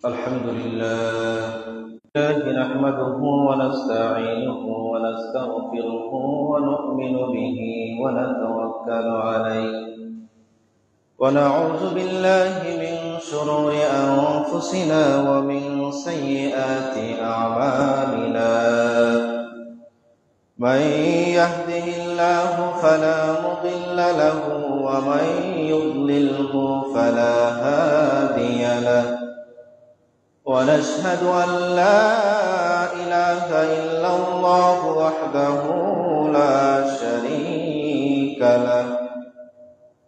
الحمد لله نحمده ونستعينه ونستغفره ونؤمن به ونتوكل عليه ونعوذ بالله من شرور أنفسنا ومن سيئات أعمالنا من يهده الله فلا مضل له ومن يضلله فلا هادي له ونشهد أن لا إله إلا الله وحده لا شريك له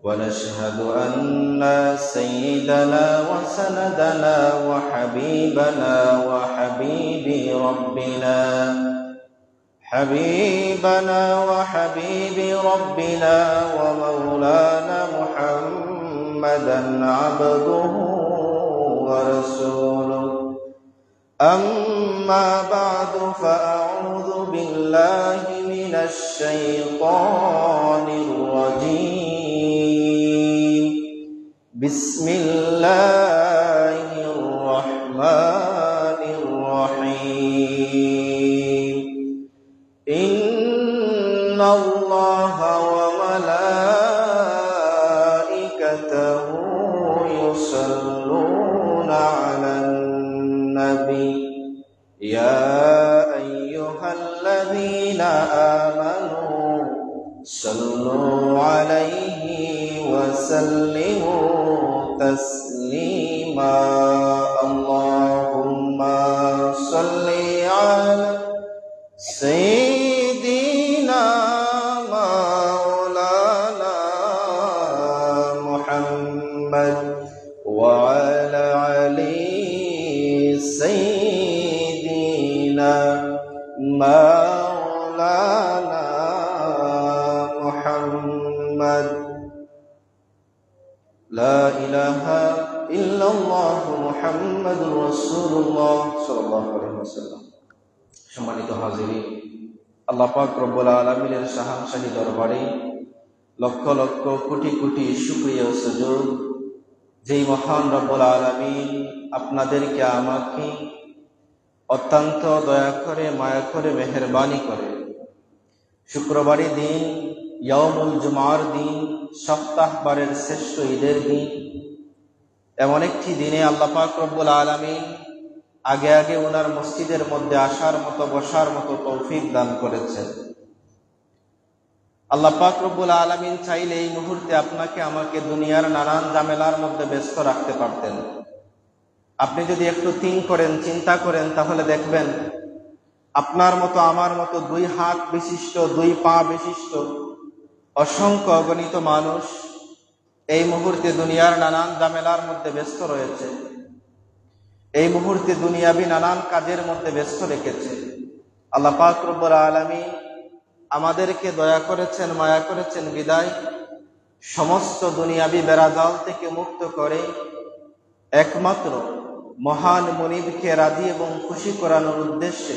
ونشهد أن سيدنا وسندنا وحبيبنا وحبيب ربنا ومولانا محمدا عبده ورسوله أما بعد فأعوذ بالله من الشيطان الرجيم بسم الله الرحمن الرحيم إن الله وملائكته يصلون على النبي يا أيها الذين آمنوا صلوا عليه وسلموا تسليما اللهم صل على سيدنا مولانا محمد وعلى علي سيدنا مولانا محمد لا إله إلا الله محمد رسول الله صلى الله عليه وسلم সম্মানিত হাজিরিন, আল্লাহ পাক রব্বুল আলামিনের শাহানশাহী দরবারে লক্ষ লক্ষ কোটি কোটি শুকরিয়া ও সুজুদ, যেই মহান রব্বুল আলামিন আপনাদেরকে আমাকে অত্যন্ত দয়া করে মায়া করে মেহেরবানি করে শুক্রবারের দিন, ইয়াউমুল জুমার দিন, সপ্তাহবারের শ্রেষ্ঠ ঈদের দিন, এমন একটি দিনে আল্লাহ পাক রব্বুল আলামিন আগে আগে ওনার মসজিদের মধ্যে আসার মতো বসার মতো তৌফিক দান করেছেন। আল্লাহ পাক রব্বুল আলামিন চাইলে এই মুহূর্তে আপনাকে আমাকে দুনিয়ার নানান ঝামেলার মধ্যে ব্যস্ত রাখতে পারতেন। আপনি যদি একটু চিন্তা করেন তাহলে দেখবেন আপনার মতো আমার মতো দুই হাত বিশিষ্ট, দুই পা বিশিষ্ট অসংখ্য অগণিত মানুষ এই মুহূর্তে দুনিয়ার নানান ঝামেলার মধ্যে ব্যস্ত রয়েছে, এই মুহূর্তে দুনিয়াবি নানান কাজের মধ্যে ব্যস্ত রেখেছে। আল্লাহ পাক রব্বুল আলামিন আমাদেরকে দয়া করেছেন, মায়া করেছেন বিদায় সমস্ত দুনিয়াবি বেড়াজাল থেকে মুক্ত করে একমাত্র মহান মুনিবকে রাজি এবং খুশি করানোর উদ্দেশ্যে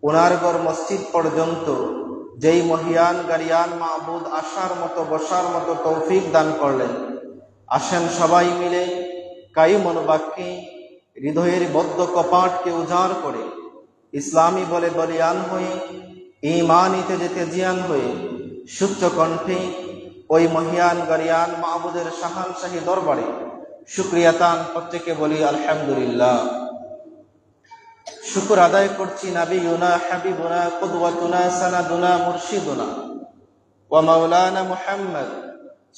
ওনার ঘর মসজিদ পর্যন্ত যেই মহিয়ান গারিয়ান মাবুদ আসার মতো বসার মতো তৌফিক দান করলেন, আসেন সবাই মিলে কায়ুম অনুবাক্যে হৃদয়ের বদ্ধ কপাটকে উজাড় করে ইসলামী বলে বলিয়ান হয়ে ঈমানিতে যেতে জিয়ান হয়ে সুচ্চ কণ্ঠে ওই মহিয়ান গারিয়ান মাবুদের শাহানশাহী দরবারে শুকরিয়াতান প্রত্যেকে বলি আলহামদুলিল্লাহ। শুকর আদায় করছি নাবিয়ুনা হাবিবুনা কুদওয়াতুনা সানাদুনা মুরশিদুনা ওয়া মাওলানা মুহাম্মদ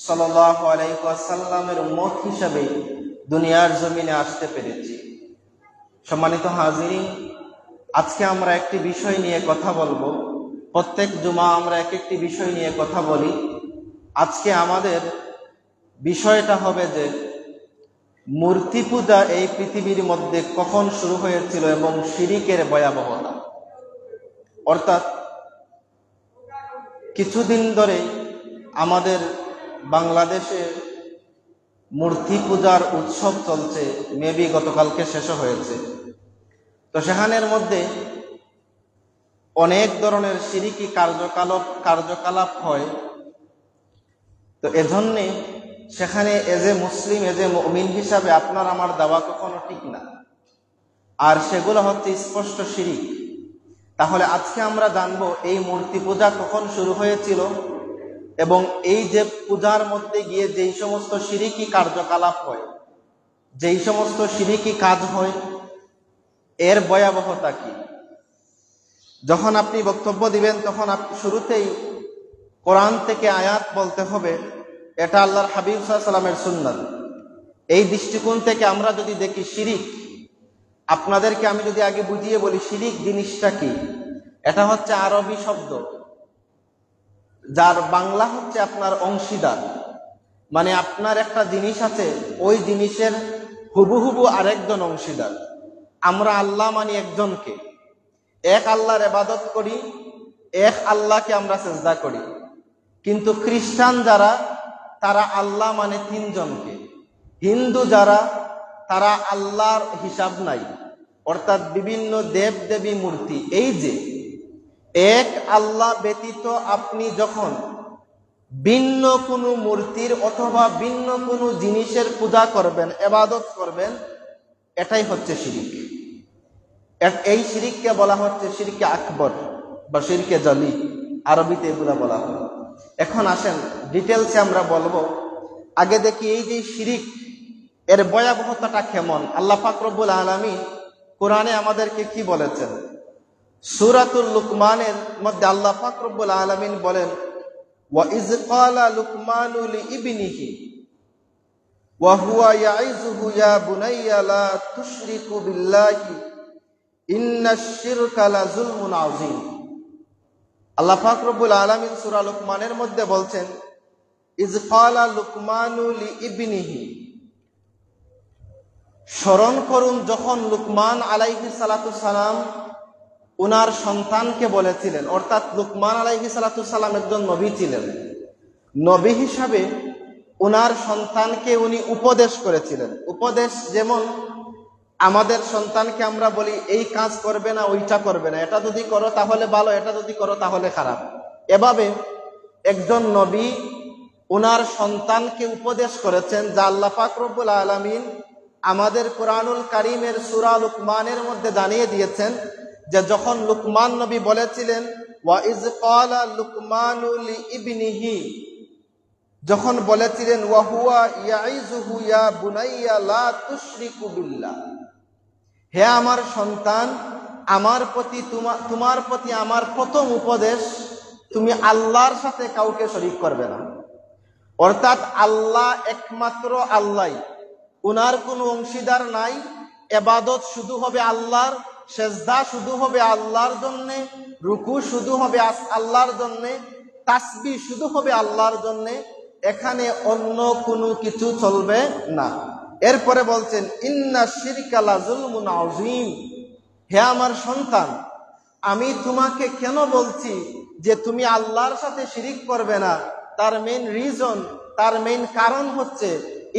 সাল্লাল্লাহু আলাইহি ওয়াসাল্লামের উম্মত হিসেবে দুনিয়ার জমিনে আসতে পেরেছি। সম্মানিত হাজিরিন, আজকে আমরা একটি বিষয় নিয়ে কথা বলবো। প্রত্যেক জুমা আমরা এক একটি বিষয় নিয়ে কথা বলি। আজকে আমাদের বিষয়টা হবে যে মূর্তি পূজা এই পৃথিবীর মধ্যে কখন শুরু হয়েছিল এবং শিরিকের ভয়াবহতা। অর্থাৎ কিছুদিন ধরে আমাদের বাংলাদেশে মূর্তি পূজার উৎসব চলছে, মেবি গতকালকে শেষ হয়েছে। তো সেখানের মধ্যে অনেক ধরনের শিরকি কার্যকলাপ হয়। তো এজন্যে সেখানে as a Muslim, as a মুমিন হিসাবে আপনার আমার দাওয়া কখনো ঠিক না, আর সেগুলো হচ্ছে স্পষ্ট শিরিক। তাহলে আজকে আমরা জানবো এই মূর্তি পূজা কখন শুরু হয়েছিল এবং এই যে পূজার মধ্যে গিয়ে যেই সমস্ত শিরিকি কার্যকলাপ হয়, যেই সমস্ত শিরিকি কাজ হয়, এর ভয়াবহতা কি। যখন আপনি বক্তব্য দিবেন তখন আপনি শুরুতেই কোরআন থেকে আয়াত বলতে হবে, এটা আল্লাহর হাবিব সাল্লাল্লাহু আলাইহি ওয়াসাল্লামের সুন্নাত। এই দৃষ্টিকোণ থেকে আমরা যদি দেখি শিরিক, আপনাদেরকে আমি যদি আগে বুঝিয়ে বলি শিরিক জিনিসটা কি। এটা হচ্ছে আরবি শব্দ, যার বাংলা হচ্ছে আপনার অংশীদার। মানে আপনার একটা জিনিস আছে, ওই জিনিসের হুবহুবু আরেকজন অংশীদার। আমরা আল্লাহ মানি একজনকে, এক আল্লাহর ইবাদত করি, এক আল্লাহকে আমরা সিজদা করি। কিন্তু খ্রিস্টান যারা, তারা আল্লাহ মানে তিনজনকে। হিন্দু যারা, তারা আল্লাহর হিসাব নাই, অর্থাৎ বিভিন্ন দেব দেবী মূর্তি। এই যে এক আল্লাহ ব্যতীত আপনি যখন ভিন্ন কোনো মূর্তির অথবা ভিন্ন কোনো জিনিসের পূজা করবেন, ইবাদত করবেন, এটাই হচ্ছে শিরিক। এই শিরিককে বলা হচ্ছে শিরকে আকবর বা শিরকে জলি, আরবিতে এগুলা বলা হয়। এখন আসেন ডিটেলসে আমরা বলবো। আগে দেখি এই যে শিরিক, এর ভয়াবহতাটা কেমন। আল্লাহ পাক রব্বুল আলামিন কোরআনে আমাদেরকে কি বলেছেন? সূরাতুল লুকমানের মধ্যে আল্লাহ পাক রব্বুল আলামিন বলেন, ওয়া ইয ক্বালা লুকমানু লিইবনিহি ওয়া হুয়া ইয়াইযুহু ইয়া বুনাইয়া লা তুশরিকু বিল্লাহি ইন্নাশ শিরকা লাযুলমুন আযীম। আল্লাহ পাক রব্বুল আলামিন সূরা লুকমানের মধ্যে বলছেন, ইয ক্বালা লুকমানু লিইবনিহি, স্মরণ করুন যখন লুকমান আলাইহিস সালাতু সালাম উনার সন্তানকে বলেছিলেন। অর্থাৎ লুকমান আলাইহিস সালাতু সালাম একজন নবী ছিলেন। নবী হিসাবে উনার সন্তানকে উনি উপদেশ করেছিলেন। উপদেশ যেমন আমাদের সন্তানকে আমরা বলি এই কাজ করবে না, ওইটা করবে না, এটা যদি করো তাহলে ভালো, এটা যদি করো তাহলে খারাপ। এভাবে একজন নবী উনার সন্তানকে উপদেশ করেছেন, যা আল্লাহ পাক রব্বুল আলামিন আমাদের কোরআনুল কারীমের সূরা লুকমানের মধ্যে জানিয়ে দিয়েছেন যে যখন লুকমান নবী বলেছিলেন, ওয়া ইয ক্বালা লুকমানু লিইবনিহি, যখন বলেছিলেন ওয়া হুয়া ইয়াইযুহু ইয়া বুনাইয়া লা তুশরিকু বিল্লাহ, হে আমার সন্তান, আমার প্রতি তোমার প্রতি আমার প্রথম উপদেশ, তুমি আল্লাহর সাথে কাউকে শরীক করবে না। অর্থাৎ আল্লাহ একমাত্র আল্লাহ, উনার কোনো অংশীদার নাই। ইবাদত শুধু হবে আল্লাহর, সেজদা শুধু হবে আল্লাহর জন্য, রুকু শুধু হবে আল্লাহর জন্য, তাসবিহ শুধু হবে আল্লাহর জন্য। এখানে অন্য কোনো কিছু চলবে না। এরপরে বলছেন, ইন্নাশ শিরকা লাযুলমুন আযীম, হে আমার সন্তান, আমি তোমাকে কেন বলছি যে তুমি আল্লাহর সাথে শিরিক করবে না? তার মেইন রিজন, তার মেইন কারণ হচ্ছে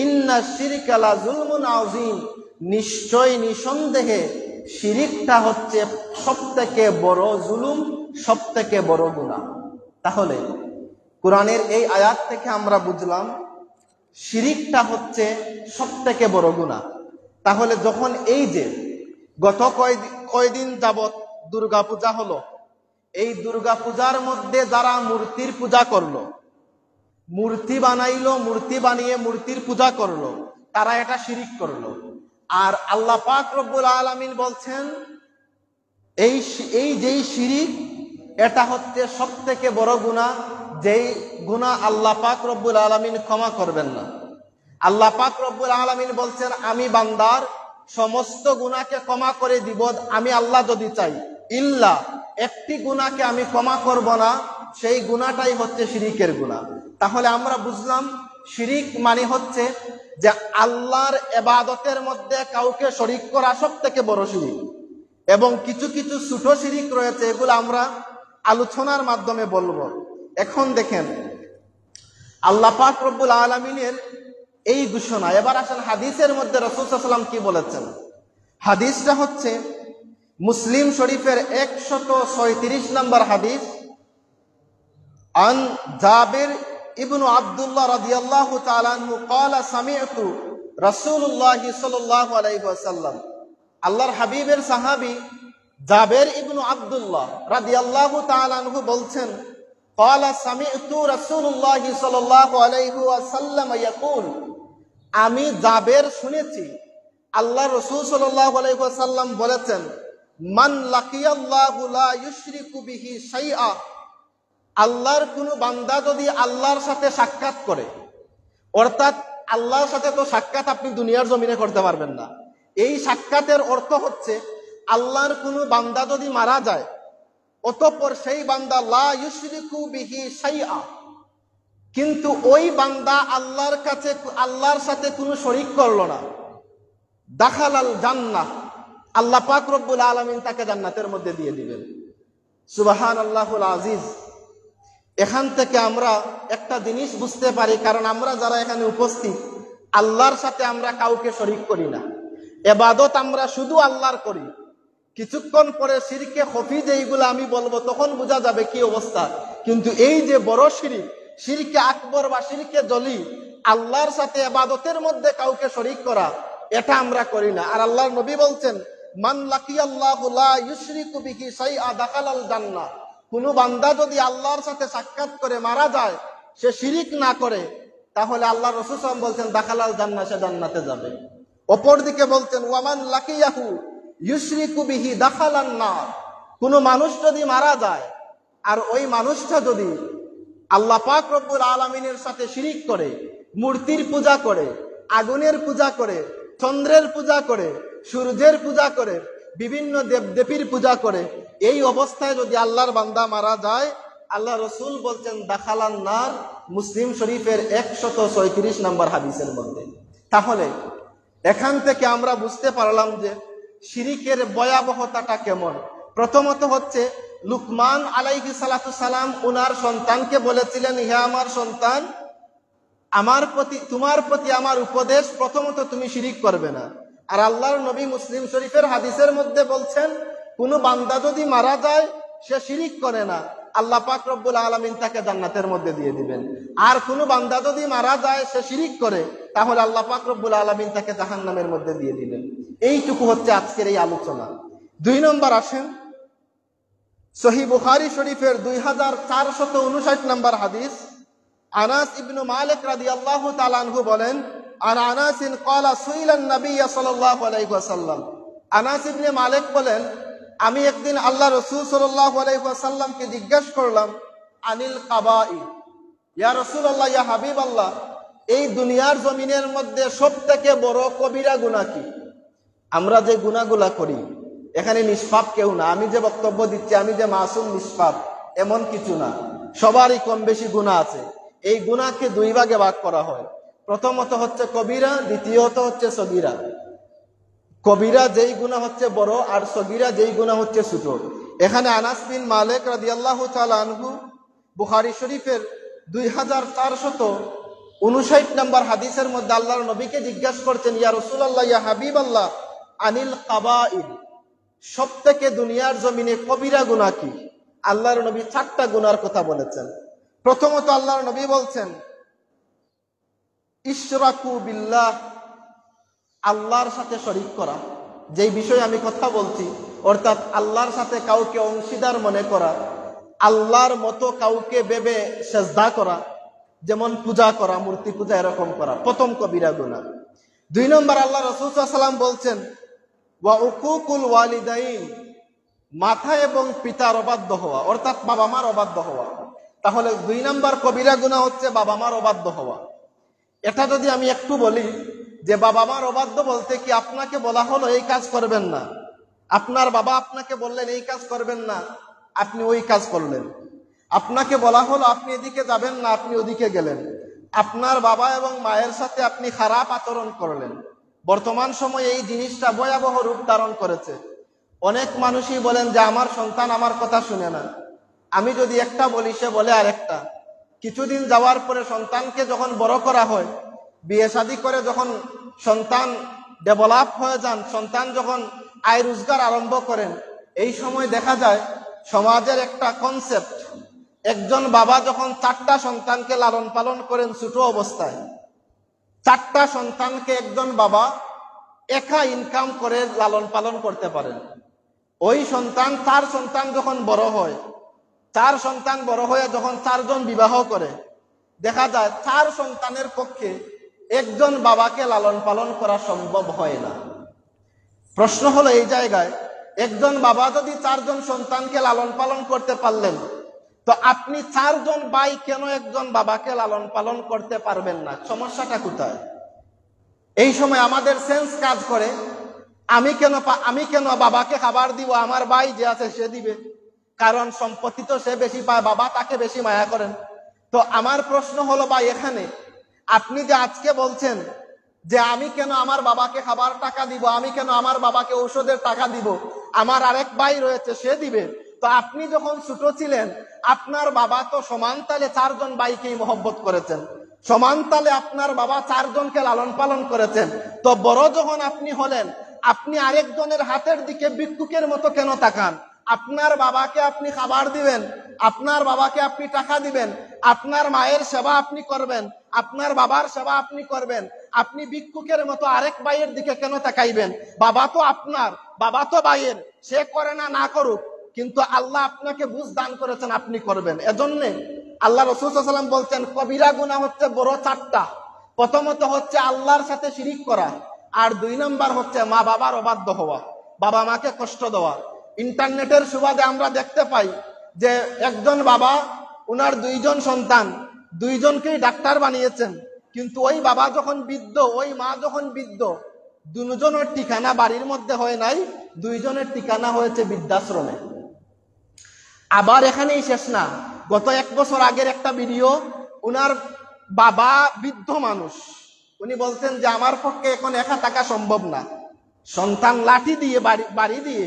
ইন্নাশ শিরকা লাযুলমুন আযীম, নিশ্চয় নিঃসন্দেহে শিরিকটা হচ্ছে সবথেকে বড় জুলুম, সবথেকে বড় গুনাহ। তাহলে কোরআনের এই আয়াত থেকে আমরা বুঝলাম শিরিকটা হচ্ছে সবথেকে বড় গুনাহ। তাহলে যখন এই যে গত কয়দিন যাবত দুর্গা পূজা হলো, এই দুর্গা পূজার মধ্যে যারা মূর্তির পূজা করলো, মূর্তি বানাইলো, মূর্তি বানিয়ে মূর্তির পূজা করলো, তারা এটা শিরিক করলো। আর আল্লাহ পাক রব্বুল আলামিন বলছেন এই যেই শিরিক, এটা হচ্ছে সবথেকে বড় গুনাহ, যেই গুনাহ আল্লাহ পাক রব্বুল আলামিন ক্ষমা করবেন না। আল্লাহ পাক রব্বুল আলামিন বলছেন, আমি বান্দার সমস্ত গুনাহকে ক্ষমা করে দিব আমি আল্লাহ যদি চাই, ইল্লা একটি গুনাহকে আমি ক্ষমা করব না, সেই গুনাহটাই হচ্ছে শিরিকের গুনাহ। তাহলে আমরা বুঝলাম শিরিক মানে হচ্ছে যে আল্লাহর ইবাদতের মধ্যে কাউকে শরীক করা সবথেকে বড় শিরিক। এবং কিছু কিছু ছোট শিরিক রয়েছে, এগুলো আমরা আলোচনার মাধ্যমে বলবো। এখন দেখেন আল্লাহ পাক রব্বুল আলামিনের এই ঘোষণা। এবার আসেন হাদিসের মধ্যে রাসূল সাল্লাল্লাহু আলাইহি ওয়াসাল্লাম কি বলেছেন। হাদিসটা হচ্ছে মুসলিম শরীফের 136 নম্বর হাদিস। আন জাবির ইবনু আব্দুল্লাহ রাদিয়াল্লাহু তাআলা আনহু ক্বালা সামি'তু রাসূলুল্লাহ সাল্লাল্লাহু আলাইহি ওয়াসাল্লাম, আল্লাহর হাবিবের সাহাবী জাবের ইবনু আব্দুল্লাহ রাদিয়াল্লাহু তাআলা আনহু বলছেন, ক্বালা সামি'তু রাসূলুল্লাহ সাল্লাল্লাহু আলাইহি ওয়াসাল্লাম ইয়াকুল, আমি জাবের শুনেছি আল্লাহ রাসূল সাল্লাল্লাহু আলাইহি ওয়াসাল্লাম বলেছেন, মান লাকিয়াল্লাহু লা ইউশরিকু বিহি শাইআ, আল্লাহর কোন বান্দা যদি আল্লাহর সাথে সাক্ষাৎ করে, অর্থাৎ আল্লাহর সাথে তো সাক্ষাৎ আপনি দুনিয়ার জমিনে করতে পারবেন না, এই সাক্ষাতের অর্থ হচ্ছে আল্লাহর কোন বান্দা যদি মারা যায় অতঃপর সেই বান্দা লা ইউশরিকু বিহি শাইআ, কিন্তু ওই বান্দা আল্লাহর সাথে কোনো শরীক করলো না, দাখালাল জান্নাহ, আল্লাহ পাক রব্বুল আলামিন তাকে জান্নাতের মধ্যে দিয়ে দিবেন। সুবহানাল্লাহুল আজিজ। এখান থেকে আমরা একটা জিনিস বুঝতে পারি, কারণ আমরা যারা এখানে উপস্থিত আল্লাহর সাথে আমরা কাউকে শরীক করি না, ইবাদত আমরা শুধু আল্লাহর করি। কিছুক্ষণ পরে শিরকে খফি যেইগুলো আমি বলবো তখন বোঝা যাবে কি অবস্থা, কিন্তু এই যে বড় শিরক, শিরকে আকবর বা শিরকে জলি, আল্লাহর সাথে ইবাদতের মধ্যে কাউকে শরীক করা, এটা আমরা করি না। আর আল্লাহর নবী বলছেন, মান লাকিয়াল্লাহু লা ইউশরিকু বিহি শাইআ দাখালাল জান্নাহ, কোন বান্দা যদি আল্লাহর সাথে সাক্ষাৎ করে মারা যায়, সে শিরিক না করে, তাহলে আল্লাহ রাসূল সাল্লাল্লাহু আলাইহি ওয়াসাল্লাম বলছেন দাখালাল জান্নাহ, সে জান্নাতে যাবে। অপরদিকে বলছেন ওয়ামান লাকিয়াহু ইউশরিকু বিহি দাখালান নার, কোন মানুষ যদি মারা যায় আর ওই মানুষটা যদি আল্লাহ পাক রব্বুল আলামিনের সাথে শিরিক করে, মূর্তির পূজা করে, আগুনের পূজা করে, চন্দ্রের পূজা করে, সূর্যের পূজা করে, বিভিন্ন দেবদেবীর পূজা করে, এই অবস্থায় যদি আল্লাহর বান্দা মারা যায়, আল্লাহ রাসূল বলছেন দাখালান নার, মুসলিম শরীফের 136 নম্বর হাদিসের মধ্যে। তাহলে এখান থেকে আমরা বুঝতে পারলাম যে শিরিকের ভয়াবহতাটা কেমন। প্রথমত হচ্ছে লুকমান আলাইহিস সালাতু সালাম ওনার সন্তানকে বলেছিলেন, হে আমার সন্তান, তোমার প্রতি আমার উপদেশ, প্রথমত তুমি শিরিক করবে না। আর আল্লাহর নবী মুসলিম শরীফের হাদিসের মধ্যে বলছেন, কোন বান্দা যদি মারা যায় সে শিরিক করে না, আল্লাহ পাক রব্বুল আলামিন তাকে জান্নাতের মধ্যে দিয়ে দিবেন। আর কোন বান্দা যদি মারা যায় সে শিরিক করে, তাহলে আল্লাহ পাক রব্বুল আলামিন তাকে জাহান্নামের মধ্যে দিয়ে দিবেন। এইটুকু হচ্ছে আজকের এই আলোচনা। 2 নম্বর আসেন, সহিহ বুখারী শরীফের 2459 নম্বর হাদিস, আনাস ইবনে মালিক রাদিয়াল্লাহু তাআলা আনহু বলেন, আন আনাসিন ক্বালা সুইলান নবী সাল্লাল্লাহু আলাইহি ওয়াসাল্লাম, আনাস ইবনে মালিক বলেন, আমি একদিন আল্লাহ রাসূল সাল্লাল্লাহু আলাইহি ওয়াসাল্লামকে জিজ্ঞাসা করলাম, আনিল কাবাইর, ইয়া রাসূলুল্লাহ, ইয়া হাবিবাল্লাহ, এই দুনিয়ার জমিনের মধ্যে সবথেকে বড় কবিরা গুনাহ কি? আমরা যে গুনাহগুলা করি, এখানে নিষ্পাপ কেউ না, আমি যে বক্তব্য দিচ্ছি আমি যে মাসুম নিষ্পাপ এমন কিছু না, সবারই কম বেশি গুনাহ আছে। এই গুনাহকে 2 ভাগে ভাগ করা হয়, প্রথমত হচ্ছে কবিরা, দ্বিতীয়ত হচ্ছে সগীরা। কবিরা যেই গুনাহ হচ্ছে বড়, আর সগীরা যেই গুনাহ হচ্ছে ছোট। এখানে আনাস বিন মালিক রাদিয়াল্লাহু তাআলা আনহু বুখারী শরীফের 2459 নম্বর হাদিসের মধ্যে আল্লাহর নবীকে জিজ্ঞাসা করছেন, ইয়া রাসূলুল্লাহ, ইয়া হাবিবাল্লাহ, আনিল কাবাইর, সবথেকে দুনিয়ার জমিনে কবিরা গুনাহ কি? আল্লাহর নবী 4টা গুনার কথা বলেছেন। প্রথমত আল্লাহর নবী বলছেন, ইশরাকু বিল্লাহ, আল্লাহর সাথে শরীক করা, যেই বিষয়ে আমি কথা বলছি, অর্থাৎ আল্লাহর সাথে কাউকে অংশীদার মনে করা, আল্লাহর মতো কাউকে ভেবে সেজদা করা, যেমন পূজা করা, মূর্তি পূজা, এরকম করা, প্রথম কবিরা গুনাহ। 2 নম্বর আল্লাহ রাসূল সাল্লাল্লাহু আলাইহি ওয়াসাল্লাম বলছেন, ওয়া উকুকুল ওয়ালিদাইন, মাতা এবং পিতার অবাধ্য হওয়া, অর্থাৎ বাবা মার অবাধ্য হওয়া। তাহলে 2 নম্বর কবিরা গুনাহ হচ্ছে বাবা মার অবাধ্য হওয়া। এটা যদি আমি একটু বলি যে বাবা মার অবাধ্য বলতে কি, আপনাকে বলা হলো এই কাজ করবেন না, আপনার বাবা আপনাকে বললেন এই কাজ করবেন না, আপনি ওই কাজ করলেন। আপনাকে বলা হলো আপনি এদিকে যাবেন না, আপনি ওদিকে গেলেন। আপনার বাবা এবং মায়ের সাথে আপনি খারাপ আচরণ করলেন। বর্তমান সময়ে এই জিনিসটা ভয়াবহ রূপ ধারণ করেছে। অনেক মানুষই বলেন যে আমার সন্তান আমার কথা শুনে না, আমি যদি একটা বলি সে বলে আরেকটা। কিছুদিন যাওয়ার পরে সন্তানকে যখন বড় করা হয়, বিয়ে শাদী করে যখন সন্তান ডেভেলপ হয়ে যান, সন্তান যখন আয় রোজগার আরম্ভ করেন, এই সময় দেখা যায় সমাজের একটা কনসেপ্ট, একজন বাবা যখন 4টা সন্তানকে লালন পালন করেন ছোট অবস্থায়, 4টা সন্তানকে একজন বাবা একা ইনকাম করে লালন পালন করতে পারেন। ওই সন্তান 4 সন্তান যখন বড় হয়, 4 সন্তান বড় হয়ে যখন 4 জন বিবাহ করে, দেখা যায় 4 সন্তানের পক্ষে একজন বাবাকে লালন পালন করা সম্ভব হয় না। প্রশ্ন হলো এই জায়গায়, একজন বাবা যদি 4 জন সন্তানকে লালন পালন করতে পারলেন, তো আপনি 4 জন ভাই কেন একজন বাবাকে লালন পালন করতে পারবেন না? সমস্যাটা কোথায়? এই সময় আমাদের সেন্স কাজ করে, আমি কেন বাবাকে খাবার দিব, আমার ভাই যে আছে সে দিবে, কারণ সম্পত্তি তো সে বেশি পায়, বাবা তাকে বেশি মায়া করেন। তো আমার প্রশ্ন হলো ভাই, এখানে আপনি যে আজকে বলছেন যে আমি কেন আমার বাবাকে খাবার টাকা দিব, আমি কেন আমার বাবাকে ঔষধের টাকা দিব, আমার আরেক ভাই রয়েছে সে দিবে। তো আপনি যখন ছোট ছিলেন আপনার বাবা তো সমান তালে 4 জন ভাইকেই মহব্বত করেছেন, সমান তালে আপনার বাবা 4 জনকে লালন পালন করেছেন। তো বড় যখন আপনি হলেন, আপনি আরেকজনের হাতের দিকে ভিক্ষুকের মতো কেন তাকান? আপনার বাবাকে আপনি খাবার দিবেন, আপনার বাবাকে আপনি টাকা দিবেন, আপনার মায়ের সেবা আপনি করবেন, আপনার বাবার সেবা আপনি করবেন, আপনি ভিক্ষুকের মতো আরেক ভাইয়ের দিকে কেন তাকাইবেন? বাবা তো আপনার, বাবা তো ভাইয়ের, সে করে না না করুক, কিন্তু আল্লাহ আপনাকে বুঝ দান করেছেন, আপনি করবেন। এজন্য আল্লাহ রাসূল সাল্লাল্লাহু আলাইহি ওয়াসাল্লাম বলছেন কবিরা গুনাহ হচ্ছে বড় 4টা। প্রথমত হচ্ছে আল্লাহর সাথে শিরিক করা, আর 2 নাম্বার হচ্ছে মা বাবার অবাধ্য হওয়া, বাবা মাকে কষ্ট দেওয়া। ইন্টারনেটের সুবাদে আমরা দেখতে পাই যে একজন বাবা উনার 2 জন সন্তান, 2 জনকেই ডাক্তার বানিয়েছেন, কিন্তু ওই বাবা যখন বৃদ্ধ, ওই মা যখন বৃদ্ধ, 2 জনের ঠিকানা বাড়ির মধ্যে হয় নাই, 2 জনের ঠিকানা হয়েছে বৃদ্ধাশ্রমে। আবার এখানেই শেষ না, গত 1 বছর আগের একটা ভিডিও, উনার বাবা বৃদ্ধ মানুষ, উনি বলছেন যে আমার পক্ষে এখন একা থাকা সম্ভব না, সন্তান লাঠি দিয়ে বাড়ি দিয়ে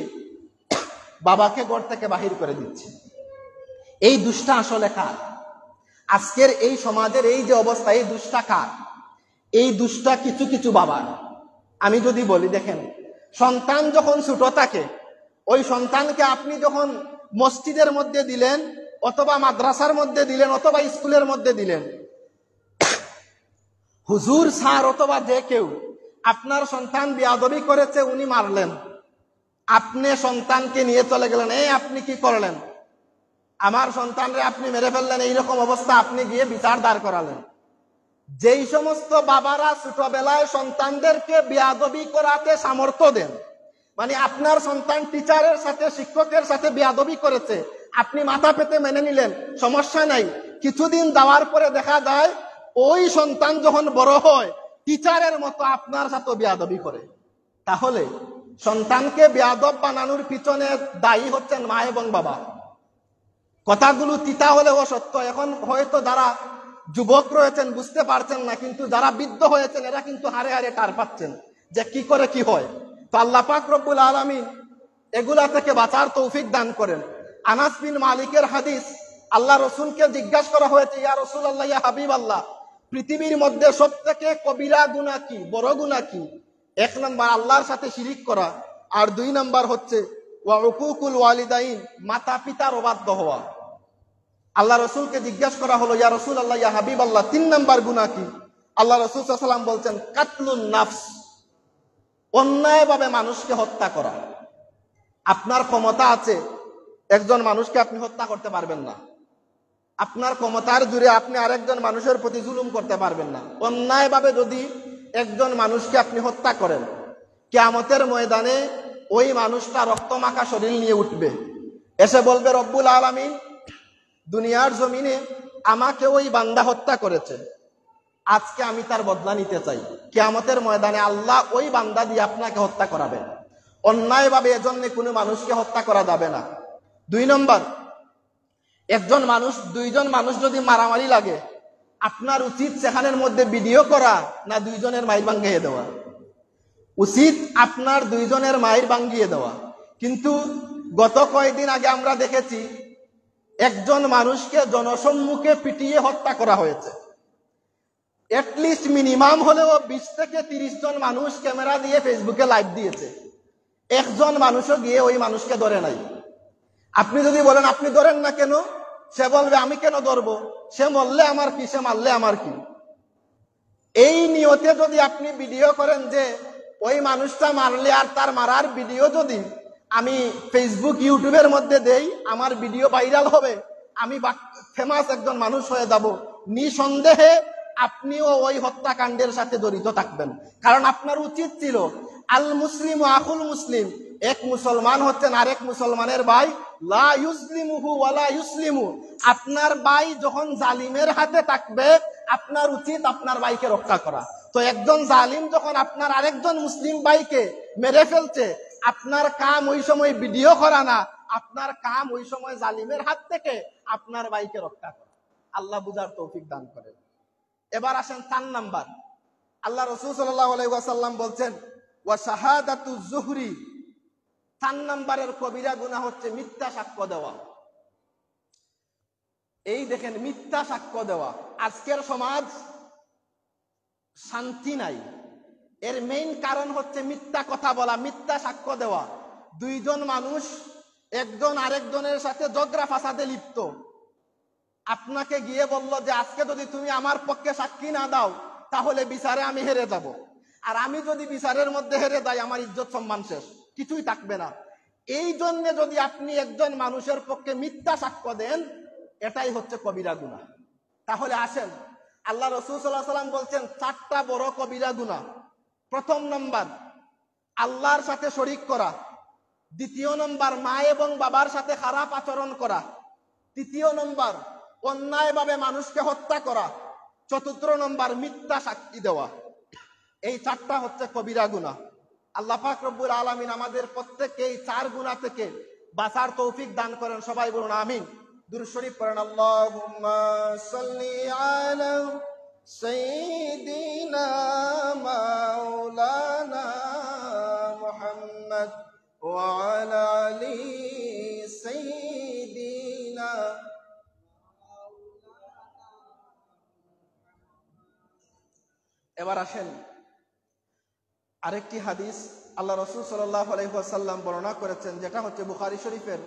বাবাকে ঘর থেকে বাহির করে দিচ্ছে। এই দুষ্টা আসলে কার? আজকের এই সমাজের এই যে অবস্থা, এই দুষ্টা কার? এই দুষ্টা কিছু কিছু বাবার। আমি যদি বলি, দেখেন, সন্তান যখন ছোট থাকে, ওই সন্তানকে আপনি যখন মসজিদের মধ্যে দিলেন, অথবা মাদ্রাসার মধ্যে দিলেন, অথবা স্কুলের মধ্যে দিলেন, হুজুর স্যার অথবা যে কেউ আপনার সন্তান বেয়াদবি করেছে, উনি মারলেন, আপনি সন্তানকে নিয়ে চলে গেলেন, এই আপনি কি করলেন, আমার সন্তানরে আপনি মেরে ফেললেন, এইরকম অবস্থা, আপনি গিয়ে বিচার দাঁড় করালেন। যেই সমস্ত বাবারা ছোটবেলায় সন্তানদেরকে বেয়াদবি করাতে সামর্থ্য দেন, মানে আপনার সন্তান টিচারের সাথে, শিক্ষকের সাথে বেয়াদবি করেছে, আপনি মাথা পেতে মেনে নিলেন, সমস্যা নাই। কিছুদিন যাওয়ার পরে দেখা যায় ওই সন্তান যখন বড় হয় টিচারের মতো আপনার সাথে বেয়াদবি করে। তাহলে সন্তানকে বেয়াদব বানানোর পিছনে দায়ী হচ্ছেন মা এবং বাবা। কথাগুলো তিতা হলেও সত্য। এখন হয়তো যারা যুবক রয়েছেন বুঝতে পারছেন না, কিন্তু যারা বৃদ্ধ হয়েছেন এরা কিন্তু হারে হারে টার পাচ্ছেন যে কি করে কি হয়। তো আল্লাহ পাক রব্বুল আলামিন এগুলা থেকে বাঁচার তৌফিক দান করেন। আনাস বিন মালিকের হাদিস, আল্লাহ রসুলকে জিজ্ঞাসা করা হয়েছে, ইয়া রাসূলুল্লাহ, ইয়া হাবিবাল্লাহ, পৃথিবীর মধ্যে সবথেকে কবিরা গুনাহ কি, বড় গুনাহ কি? 1 নাম্বার আল্লাহর সাথে শিরিক করা, আর 2 নাম্বার হচ্ছে ওয়া উকুকুল ওয়ালিদাইন, মাতা পিতার অবাধ্য হওয়া। আল্লাহ রসুলকে জিজ্ঞাসা করা হলো, ইয়া রাসূলুল্লাহ, ইয়া হাবিবাল্লাহ, 3 নাম্বার গুনাহ কি? আল্লাহ রাসূল সাল্লাল্লাহু আলাইহি ওয়াসাল্লাম বলছেন কাতলুন নাফস, অন্যায়ভাবে মানুষকে হত্যা করা। আপনার ক্ষমতা আছে, একজন মানুষকে আপনি হত্যা করতে পারবেন না। আপনার ক্ষমতার জোরে আপনি আরেকজন মানুষের প্রতি জুলুম করতে পারবেন না। অন্যায়ভাবে যদি একজন মানুষকে আপনি হত্যা করেন, কিয়ামতের ময়দানে ওই মানুষটা রক্তমাখা শরীর নিয়ে উঠবে, এসে বলবে, রব্বুল আলামিন, দুনিয়ার জমিনে আমাকে ওই বান্দা হত্যা করেছে, আজকে আমি তার বদলা নিতে চাই। কিয়ামতের ময়দানে আল্লাহ ওই বান্দা দিয়ে আপনাকে হত্যা করাবেন। অন্যায়ভাবে এজন্য কোনো মানুষকে হত্যা করা যাবে না। 2 নম্বর, একজন মানুষ, 2 জন মানুষ যদি মারামারি লাগে, আপনার উচিত সেখানের মধ্যে ভিডিও করা না 2 জনের মাইর ভাঙ্গিয়ে দেওয়া? উচিত আপনার 2 জনের মাইর ভাঙ্গিয়ে দেওয়া। কিন্তু গত কয়েকদিন আগে আমরা দেখেছি একজন মানুষকে জনসম্মুখে পিটিয়ে হত্যা করা হয়েছে। এটলিস্ট মিনিমাম হলেও 20 থেকে 30 জন মানুষ ক্যামেরা দিয়ে ফেসবুকে লাইভ দিয়েছে, একজন মানুষও গিয়ে ওই মানুষকে ধরে নাই। আপনি যদি বলেন আপনি ধরেন না কেন, সে বলবে আমি কেন ধরবো, সে মরলে আমার কি, সে মারলে আমার কি। এই নিয়তে যদি আপনি ভিডিও করেন যে ওই মানুষটা মারলে আর তার মারার ভিডিও যদি আমি ফেসবুক ইউটিউবের মধ্যে দেই, আমার ভিডিও ভাইরাল হবে, আমি ফেমাস একজন মানুষ হয়ে যাব, নিঃসন্দেহে আপনিও ওই হত্যাকাণ্ডের সাথে জড়িত থাকবেন। কারণ আপনার উচিত ছিল আল মুসলিম আখুল মুসলিম, এক মুসলমান হচ্ছেন আরেক মুসলমানের ভাই, লা ইউসলিমুহু ওয়ালা ইউসলিমু। আপনার ভাই যখন জালিমের হাতে থাকবে আপনার উচিত আপনার ভাইকে রক্ষা করা। তো একজন জালিম যখন আপনার আরেকজন মুসলিম ভাইকে মেরে ফেলছে, আপনার কাম ওই সময় ভিডিও করা না, আপনার কাম ওই সময় জালিমের হাত থেকে আপনার ভাইকে রক্ষা করা। আল্লাহ বুঝার তৌফিক দান করেন। এবার আসেন 4 নাম্বার। আল্লাহ রাসূল সাল্লাল্লাহু আলাইহি ওয়াসাল্লাম বলছেন ওয়া শাহাদাতু যুহরি, 4 নাম্বারের কবিরা গুনাহ হচ্ছে মিথ্যা সাক্ষ্য দেওয়া। এই দেখেন, মিথ্যা সাক্ষ্য দেওয়া। আজকের সমাজ শান্তি নাই, এর মেইন কারণ হচ্ছে মিথ্যা কথা বলা, মিথ্যা সাক্ষ্য দেওয়া। দুইজন মানুষ একজন আরেকজনের সাথে ঝগড়া ফাসাদে লিপ্ত, আপনাকে গিয়ে বলল যে আজকে যদি তুমি আমার পক্ষে সাক্ষী না দাও তাহলে বিচারে আমি হেরে যাব, আর আমি যদি বিচারের মধ্যে হেরে যাই আমার ইজ্জত সম্মান শেষ, কিছুই থাকবে না। এই জন্য যদি আপনি একজন মানুষের পক্ষে মিথ্যা সাক্ষ্য দেন, এটাই হচ্ছে কবিরা গুনাহ। তাহলে আসেন, আল্লাহ রাসূল সাল্লাল্লাহু আলাইহি ওয়াসাল্লাম বলছেন 4টা বড় কবিরা গুনাহ। প্রথম নম্বর আল্লাহর সাথে শরীক করা, দ্বিতীয় নম্বর মা এবং বাবার সাথে খারাপ আচরণ করা, তৃতীয় নম্বর অন্যায়ভাবে মানুষকে হত্যা করা, চতুর্থ নম্বর মিথ্যা সাক্ষী দেওয়া। এই 4টা হচ্ছে কবিরা গুনাহ। আল্লাহ পাক রব্বুল আলামিন আমাদের প্রত্যেককে এই 4 গুনাহ থেকে বাঁচার তৌফিক দান করেন। সবাই বলুন আমিন। দুরূদ শরীফ পড়েন। আল্লাহুম্মা সাল্লি আলা সাইয়্যিদিনা মাওলানা মুহাম্মদ ওয়া আলা আলি সাইয়্যিদিনা। এবার আসেন আরেকটি হাদিস আল্লাহ রাসূল সাল্লাল্লাহু আলাইহি ওয়াসাল্লাম বর্ণনা করেছেন, যেটা হচ্ছে বুখারী শরীফের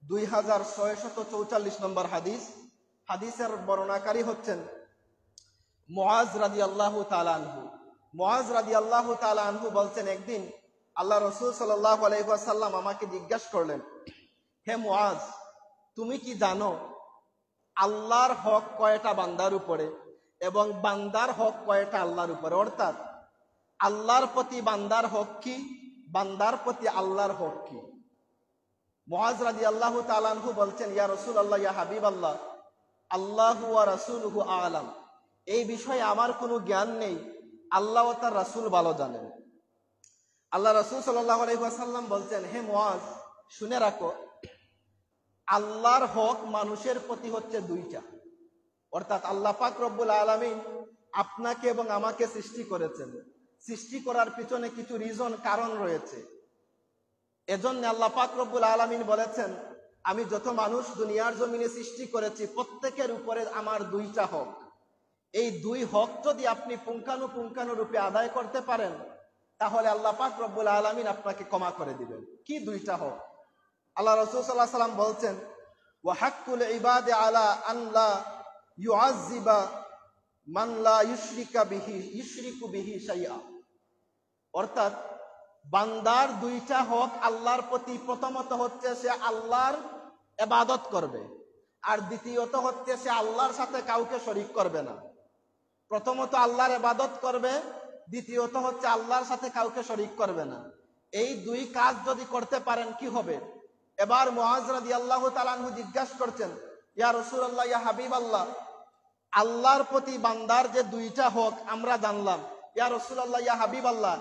2644 নম্বর হাদিস। হাদিসের বর্ণনাকারী হচ্ছেন মুআজ রাদিয়াল্লাহু তাআলা আনহু। মুআজ রাদিয়াল্লাহু তাআলা আনহু বলছেন, একদিন আল্লাহ রাসূল সাল্লাল্লাহু আলাইহি ওয়াসাল্লাম আমাকে জিজ্ঞাসা করলেন, হে মুআজ, তুমি কি জানো আল্লাহর হক কয়টা বান্দার উপরে এবং বান্দার হক কয়টা আল্লাহর উপরে? অর্থাৎ আল্লাহর প্রতি বান্দার হক কি, বান্দার প্রতি আল্লাহর হক কি? মুআজ রাদিয়াল্লাহু তাআলা আনহু বলছেন, ইয়া রাসূলুল্লাহ, ইয়া হাবিবাল্লাহ, আল্লাহু ওয়া রাসূলুহু আ'লাম। এই বিষয়ে আমার কোনো জ্ঞান নেই, আল্লাহ ও তার রাসূল ভালো জানেন। আল্লাহ রাসূল সাল্লাল্লাহু আলাইহি ওয়াসাল্লাম বলছেন, হে মুআজ, শুনে রাখো, আল্লাহর হক মানুষের প্রতি হচ্ছে 2টা। অর্থাৎ আল্লাহ পাক রব্বুল আলামিন আপনাকে এবং আমাকে সৃষ্টি করেছেন। সৃষ্টি করার পিছনে কিছু রিজন, কারণ রয়েছে। এজন্য আল্লাহ পাক রব্বুল আলামিন বলেছেন, আমি যত মানুষ দুনিয়ার জমিনে সৃষ্টি করেছি প্রত্যেকের উপরে আমার 2টা হক। এই 2 হক যদি আপনি পুঙ্খানুপুঙ্খানু রূপে আদায় করতে পারেন তাহলে আল্লাহ পাক রব্বুল আলামিন আপনাকে ক্ষমা করে দিবেন। কি 2টা হক? আল্লাহ রাসূল সাল্লাল্লাহু আলাইহি ওয়াসাল্লাম বলছেন, ওয়া হাক্কুল ইবাদি আলা আন লা ইউআযযিবা মান লা ইউশরিকু বিহি শাইআ। অর্থাৎ বান্দার 2টা হক আল্লাহর প্রতি। প্রথমত হচ্ছে সে আল্লাহর ইবাদত করবে, আর দ্বিতীয়ত হচ্ছে সে আল্লাহর সাথে কাউকে শরীক করবে না। প্রথমত আল্লাহর ইবাদত করবে, দ্বিতীয়ত হচ্ছে আল্লাহর সাথে কাউকে শরীক করবে না। এই 2 কাজ যদি করতে পারেন কি হবে? এবার মুআজ রাদিয়াল্লাহু তাআলা আনহু জিজ্ঞাসা করছেন, ইয়া রাসূলুল্লাহ, ইয়া হাবিবাল্লাহ, আল্লাহর প্রতি বান্দার যে 2টা হক আমরা জানলাম, ইয়া রাসূলুল্লাহ, ইয়া হাবিবাল্লাহ,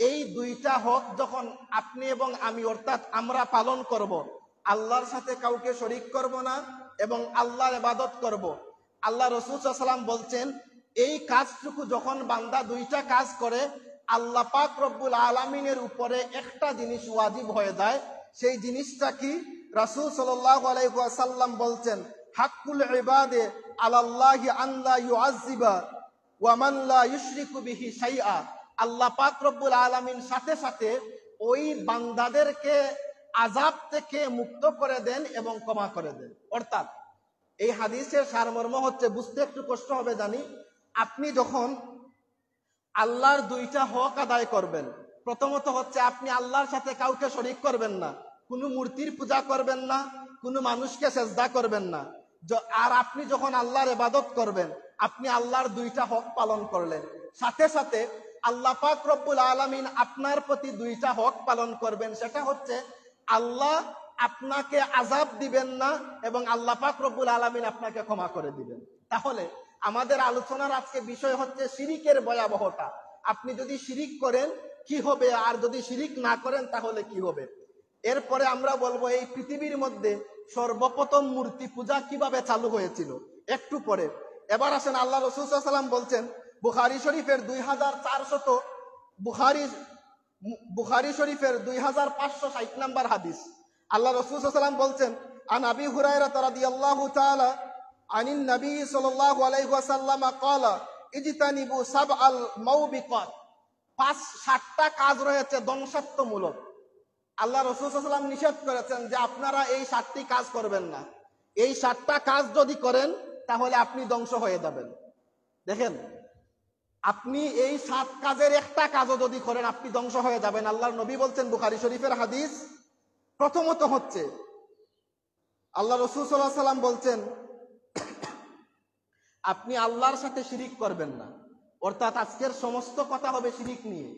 এই 2টা হক যখন আপনি এবং আমি অর্থাৎ আমরা পালন করব, আল্লাহর সাথে কাউকে শরীক করব না এবং আল্লাহর ইবাদত করব, আল্লাহ রাসূল সাল্লাল্লাহু আলাইহি ওয়াসাল্লাম বলছেন, এই কাজটুকু যখন বান্দা 2টা কাজ করে, আল্লাহ পাক রব্বুল আলামিনের উপরে একটা জিনিস ওয়াজিব হয়ে যায়। সেই জিনিসটা কি? রাসূল সাল্লাল্লাহু আলাইহি ওয়াসাল্লাম বলছেন, হাক্কুল ইবাদে আলাল্লাহি আন লা ইউআযযিবা ওয়া মান লা ইউশরিকু বিহি শাইআ। আল্লাহ পাক রব্বুল আলামিন সাথে সাথে ওই বান্দাদেরকে আযাব থেকে মুক্ত করে দেন এবং ক্ষমা করে দেন। অর্থাৎ এই হাদিসের সারমর্ম হচ্ছে, বুঝতে একটু কষ্ট হবে জানি, আপনি যখন আল্লাহর দুইটা হক আদায় করবেন, প্রথমত হচ্ছে আপনি আল্লাহর সাথে কাউকে শরীক করবেন না, কোনো মূর্তির পূজা করবেন না, কোনো মানুষকে সেজদা করবেন না। আর আপনি যখন আল্লাহর ইবাদত করবেন, আপনি আল্লাহর দুইটা হক পালন করলেন, সাথে সাথে আল্লাহ পাক রব্বুল আলামিন আপনার প্রতি দুইটা হক পালন করবেন। সেটা হচ্ছে আল্লাহ আপনাকে আযাব দিবেন না এবং আল্লাহ পাক রব্বুল আলামিন আপনাকে ক্ষমা করে দিবেন। তাহলে আমাদের আলোচনার আজকে বিষয় হচ্ছে শিরিকের ভয়াবহতা। আপনি যদি শিরিক করেন কি হবে, আর যদি শিরিক না করেন তাহলে কি হবে। এরপরে আমরা বলবো এই পৃথিবীর মধ্যে সর্বপ্রথম মূর্তি পূজা কিভাবে চালু হয়েছিল একটু পরে। এবার আসেন, আল্লাহ রাসূল সাল্লাল্লাহু আলাইহি ওয়াসাল্লাম বলছেন বুখারী শরীফের 2400 বুখারী শরীফের 2560 নম্বর হাদিস, আল্লাহ রাসূল সাল্লাল্লাহু আলাইহি ওয়াসাল্লাম বলছেন, আন আবি হুরায়রা রাদিয়াল্লাহু তাআলা আনিন নবী সাল্লাল্লাহু আলাইহি ওয়াসাল্লাম ক্বালা ইজতানিবু সাবআল মাউবিকাত। 7টা কাজ রয়েছে ধ্বংসাত্মমূলক। আল্লাহ রাসূল সাল্লাল্লাহু আলাইহি ওয়াসাল্লাম নিষেধ করেছেন যে আপনারা এই 7টি কাজ করবেন না। এই 7টা কাজ যদি করেন তাহলে আপনি ধ্বংস হয়ে যাবেন। দেখেন, আপনি এই 7 কাজের একটা কাজও যদি করেন আপনি ধ্বংস হয়ে যাবেন। আল্লাহর নবী বলছেন, বুখারী শরীফের হাদিস, প্রথমত হচ্ছে আল্লাহ রাসূল সাল্লাল্লাহু আলাইহি ওয়াসাল্লাম বলছেন আপনি আল্লাহর সাথে শিরিক করবেন না। অর্থাৎ আজকের সমস্ত কথা হবে শিরিক নিয়ে।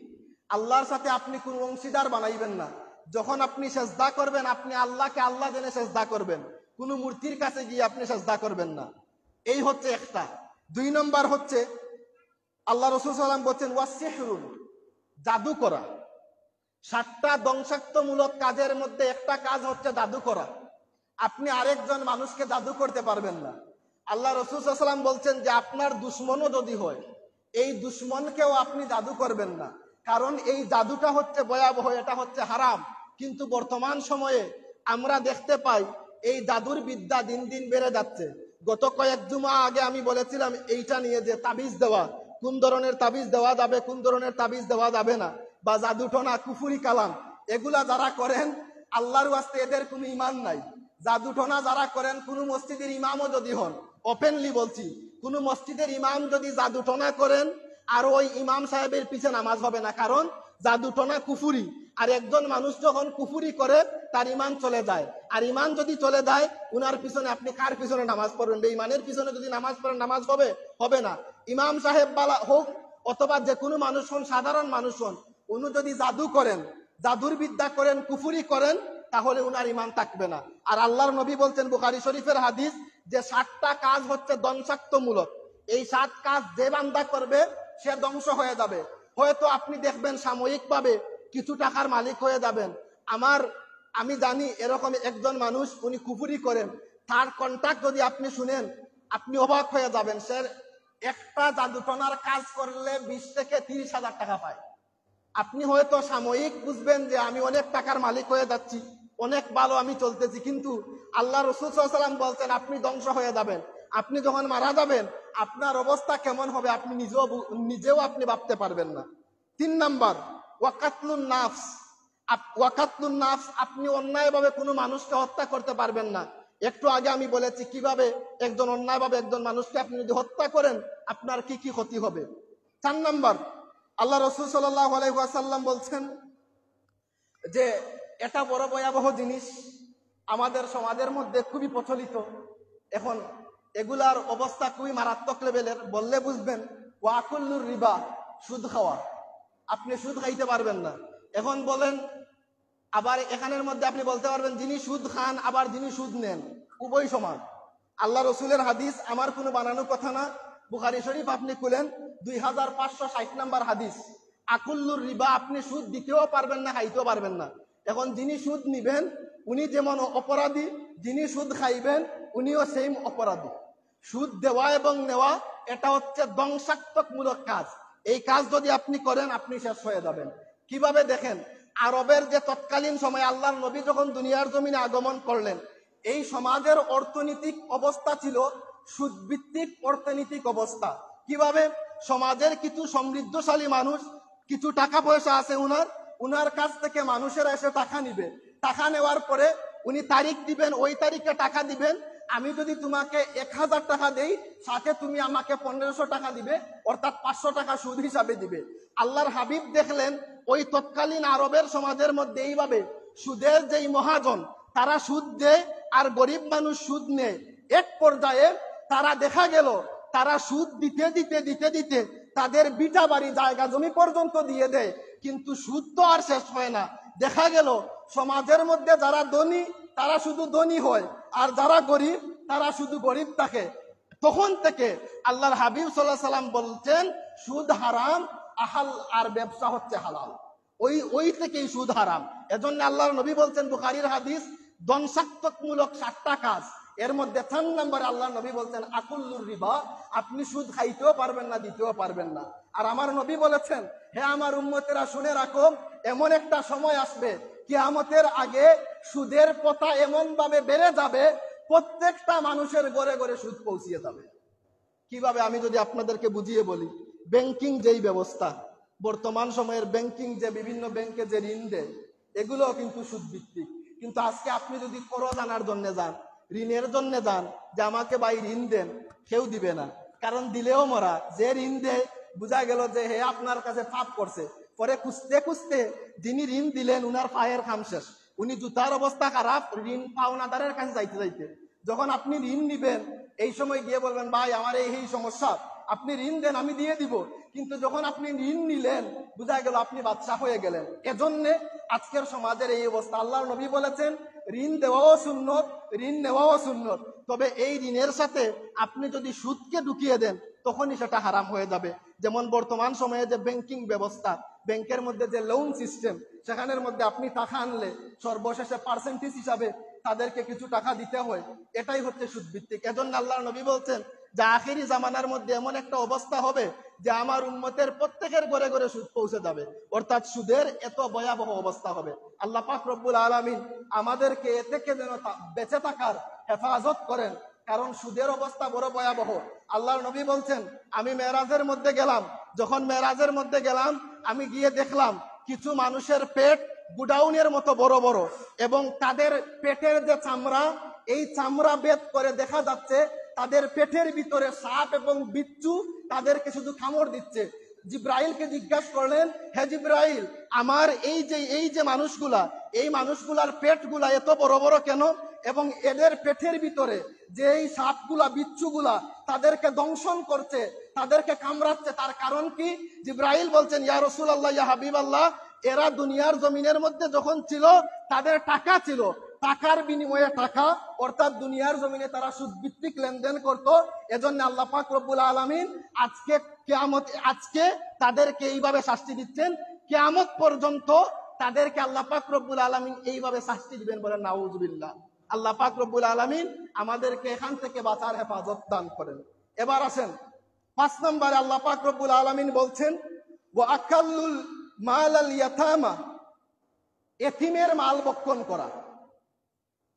আল্লাহর সাথে আপনি কোনো অংশীদার বানাইবেন না। যখন আপনি সেজদা করবেন আপনি আল্লাহকে আল্লাহ জেনে সেজদা করবেন, কোনো মূর্তির কাছে গিয়ে আপনি সেজদা করবেন না। এই হচ্ছে একটা। 2 নম্বর হচ্ছে আল্লাহ রাসূল সাল্লাল্লাহু আলাইহি ওয়াসাল্লাম বলছেন ওয়াসিহরুন, জাদু করা। 7টা ধ্বংসাত্মমূলক কাজের মধ্যে একটা কাজ হচ্ছে জাদু করা। আপনি আরেকজন মানুষকে জাদু করতে পারবেন না। আল্লাহ রাসূল সাল্লাল্লাহু আলাইহি ওয়াসাল্লাম বলছেন যে আপনার দুশমনও যদি হয়, এই দুশমনকেও আপনি জাদু করবেন না, কারণ এই জাদুটা হচ্ছে ভয়াবহ, এটা হচ্ছে হারাম। কিন্তু বর্তমান সময়ে আমরা দেখতে পাই এই জাদুর বিদ্যা দিন দিন বেড়ে যাচ্ছে। গত কয়েক জুমা আগে আমি বলেছিলাম এইটা নিয়ে, যে তাবিজ দেওয়া, কোন ধরনের তাবিজ দেওয়া যাবে, কোন ধরনের তাবিজ দেওয়া যাবে না, বা জাদুটনা, কুফুরি কালাম, এগুলা যারা করেন আল্লাহর ওয়াস্তে এদের কোনো ঈমান নাই। জাদুটনা যারা করেন, কোনো মসজিদের ইমামও যদি হন, ওপেনলি বলছি, কোন মসজিদের ইমাম যদি জাদুটনা করেন আর ওই ইমাম সাহেবের পিছে নামাজ হবে না, কারণ জাদুটনা কুফুরি। আর একজন মানুষ যখন কুফুরি করে তার ইমান চলে যায়, আর ইমান যদি চলে যায় উনার পিছনে আপনি কার পিছনে নামাজ পড়বেন? বেঈমানের পিছনে যদি নামাজ পড়েন নামাজ হবে না। ইমাম সাহেব বালা হোক অথবা যে কোনো মানুষ হন, সাধারণ মানুষ হন, উনি যদি জাদু করেন, জাদুর বিদ্যা করেন, কুফুরি করেন, তাহলে উনার ইমান থাকবে না। আর আল্লাহর নবী বলছেন বুখারী শরীফের হাদিস যে 7টা কাজ হচ্ছে ধ্বংসাত্মমূলক। এই 7 কাজ যে বান্দা করবে সে ধ্বংস হয়ে যাবে। হয়তো আপনি দেখবেন সাময়িকভাবে কিছু টাকার মালিক হয়ে যাবেন। আমি জানি এরকম একজন মানুষ, উনি কুফুরি করেন, তার কন্ট্যাক্ট যদি আপনি শুনেন আপনি অবাক হয়ে যাবেন। সে একটা জাদুটনার কাজ করলে 20 থেকে 30,000 টাকা পায়। আপনি হয়তো সাময়িক বুঝবেন যে আমি অনেক টাকার মালিক হয়ে যাচ্ছি, অনেক ভালো আমি চলতেছি, কিন্তু আল্লাহ রাসূল সাল্লাল্লাহু আলাইহি ওয়াসাল্লাম বলছেন আপনি ধ্বংস হয়ে যাবেন। আপনি যখন মারা যাবেন আপনার অবস্থা কেমন হবে আপনি নিজেও আপনি ভাবতে পারবেন না। 3 নাম্বার ওয়াকাতলুন নাফস। ওয়াকাতলুন নাফস, আপনি অন্যায়ভাবে কোনো মানুষকে হত্যা করতে পারবেন না। একটু আগে আমি বলেছি কিভাবে একজন অন্যায়ভাবে একজন মানুষকে আপনি যদি হত্যা করেন আপনার কি কি ক্ষতি হবে। 4 নাম্বার, আল্লাহ রাসূল সাল্লাল্লাহু আলাইহি ওয়াসাল্লাম বলছেন যে এটা বড় ভয়াবহ জিনিস, আমাদের সমাজের মধ্যে খুবই প্রচলিত। এখন এগুলার অবস্থা খুবই মারাত্মক লেভেলের, বললে বুঝবেন। ওয়াকুল্লুর রিবা, সুদ খাওয়া। আপনি সুদ খাইতে পারবেন না। এখন বলেন, আবার এখানের মধ্যে আপনি বলতে পারবেন যিনি সুদ খান আবার যিনি সুদ নেন উভয় সমান। আল্লাহ রসুলের হাদিস, আমার কোনো বানানো কথা না। বুখারী শরীফ আপনি খুলেন 2560 নম্বর হাদিস। আকুল্লুর রিবা, আপনি সুদ দিতেও পারবেন না, খাইতেও পারবেন না। এখন যিনি সুদ নিবেন উনি যেমন অপরাধী, যিনি সুদ খাইবেন উনিও সেম অপরাধী। সুদ দেওয়া এবং নেওয়া এটা হচ্ছে ধ্বংসাত্মকমূলক কাজ। এই কাজ যদি আপনি করেন আপনি শেষ হয়ে যাবেন। কিভাবে দেখেন, আরবের যে তৎকালীন সময় আল্লাহর নবী যখন দুনিয়ার জমিনে আগমন করলেন, এই সমাজের অর্থনৈতিক অবস্থা ছিল সুদভিত্তিক অর্থনৈতিক অবস্থা। কিভাবে সমাজের কিছু সমৃদ্ধশালী মানুষ, কিছু টাকা পয়সা আছে উনার কাছ থেকে মানুষেরা এসে টাকা নিবে। টাকা নেওয়ার পরে উনি তারিখ দিবেন, ওই তারিখে টাকা দিবেন। আমি যদি তোমাকে 1000 টাকা দেই, সাথে তুমি আমাকে 1500 টাকা দিবে, অর্থাৎ 500 টাকা সুদ হিসাবে দিবে। আল্লাহর হাবিব দেখলেন ওই তৎকালীন আরবের সমাজের মধ্যে এইভাবে সুদের যেই মহাজন তারা সুদ দেয় আর গরিব মানুষ সুদ নেয়। এক পর্যায়ে তারা দেখা গেল তারা সুদ দিতে দিতে দিতে দিতে তাদের বিটা বাড়ি জায়গা জমি পর্যন্ত দিয়ে দেয়, কিন্তু সুদ তো আর শেষ হয় না। দেখা গেল সমাজের মধ্যে যারা ধনী তারা শুধু ধনী হয়, আর যারা গরিব তারা শুধু গরিব থাকে। তখন থেকে আল্লাহর হাবিব সাল্লাল্লাহু আলাইহি সাল্লাম বলছেন সুদ হারাম, আহাল আর ব্যবসা হচ্ছে হালাল। ওই থেকেই সুদ হারাম। এজন্য আল্লাহর নবী বলছেন, বুখারীর হাদিস, ধ্বংসাত্মকমূলক 7টা কাজ, এর মধ্যে 4 নম্বরে আল্লাহ নবী বলছেন আকুল্লুর রিবা, আপনি সুদ খাইতেও পারবেন না, দিতেও পারবেন না। আর আমার নবী বলেছেন, হে আমার উম্মতেরা শুনে রাখো, এমন একটা সময় আসবে কিয়ামতের আগে সুদের পথা এমন ভাবে বেড়ে যাবে, প্রত্যেকটা মানুষের ঘরে ঘরে সুদ পৌঁছিয়ে যাবে। কিভাবে আমি যদি আপনাদেরকে বুঝিয়ে বলি, ব্যাংকিং যেই ব্যবস্থা, বর্তমান সময়ের ব্যাংকিং যে বিভিন্ন ব্যাংকে যে ঋণ দেয়, এগুলো কিন্তু সুদ ভিত্তিক। কিন্তু আজকে আপনি যদি করজ আনার জন্য যান, ঋণের জন্য যান, যে আমাকে ভাই ঋণ দেন, কেউ দিবে না। কারণ দিলেও মরা, যে ঋণ দেয় বোঝা গেল যে হে আপনার কাছে পাপ করছে। পরে খুঁজতে খুঁজতে যিনি ঋণ দিলেন উনার পায়ের খাম শেষ, উনি জুতার অবস্থা খারাপ, ঋণ পাওনাদারের কাছে যাইতে যাইতে যখন আপনি ঋণ নিবেন, এই সময় গিয়ে বলবেন ভাই আমার এই সমস্যা, আপনি ঋণ দেন আমি দিয়ে দিব। কিন্তু যখন আপনি ঋণ নিলেন বোঝা গেল আপনি বাদশা হয়ে গেলেন। এজন্য আজকের সমাজের এই অবস্থা। আল্লাহর নবী বলেছেন ঋণ দেওয়াও সুন্নত, ঋণ নেওয়াও সুন্নত, তবে এই ঋণের সাথে আপনি যদি সুদকে ঢুকিয়ে দেন তখনই সেটা হারাম হয়ে যাবে। যেমন বর্তমান সময়ে যে ব্যাংকিং ব্যবস্থা, ব্যাংকের মধ্যে যে লোন সিস্টেম, সেখানের মধ্যে আপনি টাকা আনলে সর্বশেষে পার্সেন্টেজ হিসাবে তাদেরকে কিছু টাকা দিতে হয়, এটাই হচ্ছে সুদ ভিত্তিক। এজন্য আল্লাহর নবী বলছেন যে আখিরি জামানার মধ্যে এমন একটা অবস্থা হবে যে আমার উম্মতের প্রত্যেকের ঘরে ঘরে সুদ পৌঁছে যাবে, অর্থাৎ সুদের এত ভয়াবহ অবস্থা হবে। আল্লাহ পাক রব্বুল আলামিন আমাদেরকে এ থেকে যেন বেঁচে থাকার হেফাজত করেন, কারণ সুদের অবস্থা বড় ভয়াবহ। আল্লাহর নবী বলছেন, আমি মেরাজের মধ্যে গেলাম, যখন মেরাজের মধ্যে গেলাম আমি গিয়ে দেখলাম কিছু মানুষের পেট গুডাউনের মতো বড় বড়, এবং তাদের পেটের যে চামড়া, এই চামড়া বেদ করে দেখা যাচ্ছে তাদের পেটের ভিতরে সাপ এবং বিচ্ছু তাদেরকে শুধু কামড় দিচ্ছে। জিব্রাইলকে জিজ্ঞাসা করলেন, হে জিব্রাইল, আমার এই যে মানুষগুলা, এই মানুষগুলার পেটগুলা এত বড় বড় কেন, এবং এদের পেটের ভিতরে যে এই সাপগুলা বিচ্ছুগুলা তাদেরকে দংশন করছে, তাদেরকে কামড়াচ্ছে, তার কারণ কি? জিব্রাইল বলছেন, ইয়া রাসূলুল্লাহ, ইয়া হাবিবাল্লাহ, এরা দুনিয়ার জমিনের মধ্যে যখন ছিল তাদের টাকা ছিল, টাকার বিনিময়ে টাকা, অর্থাৎ দুনিয়ার জমিনে তারা সুদ ভিত্তিক লেনদেন করত। এজন্য আল্লাহ পাক রব্বুল আলামিন আজকে তাদেরকে এইভাবে শাস্তি দিচ্ছেন, কিয়ামত পর্যন্ত তাদেরকে আল্লাহ পাক রব্বুল আলামিন এইভাবে শাস্তি দিবেন, বলেন নাউযুবিল্লাহ। আল্লাহ পাক রব্বুল আলামিন আমাদেরকে এখান থেকে বাঁচার হেফাজত দান করেন। এবার আসেন 5 নম্বরে আল্লাহ পাক রব্বুল আলামিন বলছেন, ওয়া আকাল্লুল মাল আল ইয়াতামা, এতিমের মাল ভক্ষণ করা।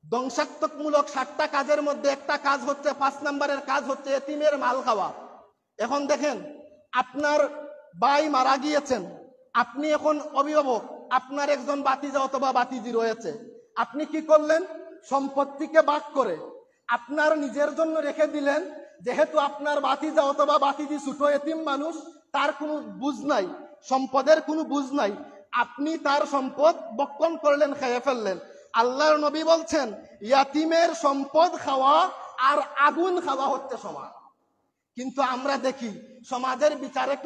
ধ্বংসাত্মকমূলক 7টা কাজের মধ্যে একটা কাজ হচ্ছে, 5 নম্বরের কাজ হচ্ছে এতিমের মাল খাওয়া। এখন দেখেন, আপনার ভাই মারা গিয়েছেন, আপনি এখন অভিভাবক, আপনার একজন ভাতিজা অথবা ভাতিজি রয়েছে, আপনি কি করলেন? সম্পত্তিকে ভাগ করে আপনার নিজের জন্য রেখে দিলেন। যেহেতু আপনার ভাতিজা অথবা ভাতিজি ছোট এতিম মানুষ, তার কোনো বুঝ নাই, সম্পদের কোনো বুঝ নাই, আপনি তার সম্পদ ভক্ষণ করলেন, খেয়ে ফেললেন। আল্লাহর নবী বলছেন, ইয়াতিমের সম্পদ খাওয়া আর আগুন খাওয়া হচ্ছে সমান। কিন্তু আমরা দেখি সমাজের বিচারক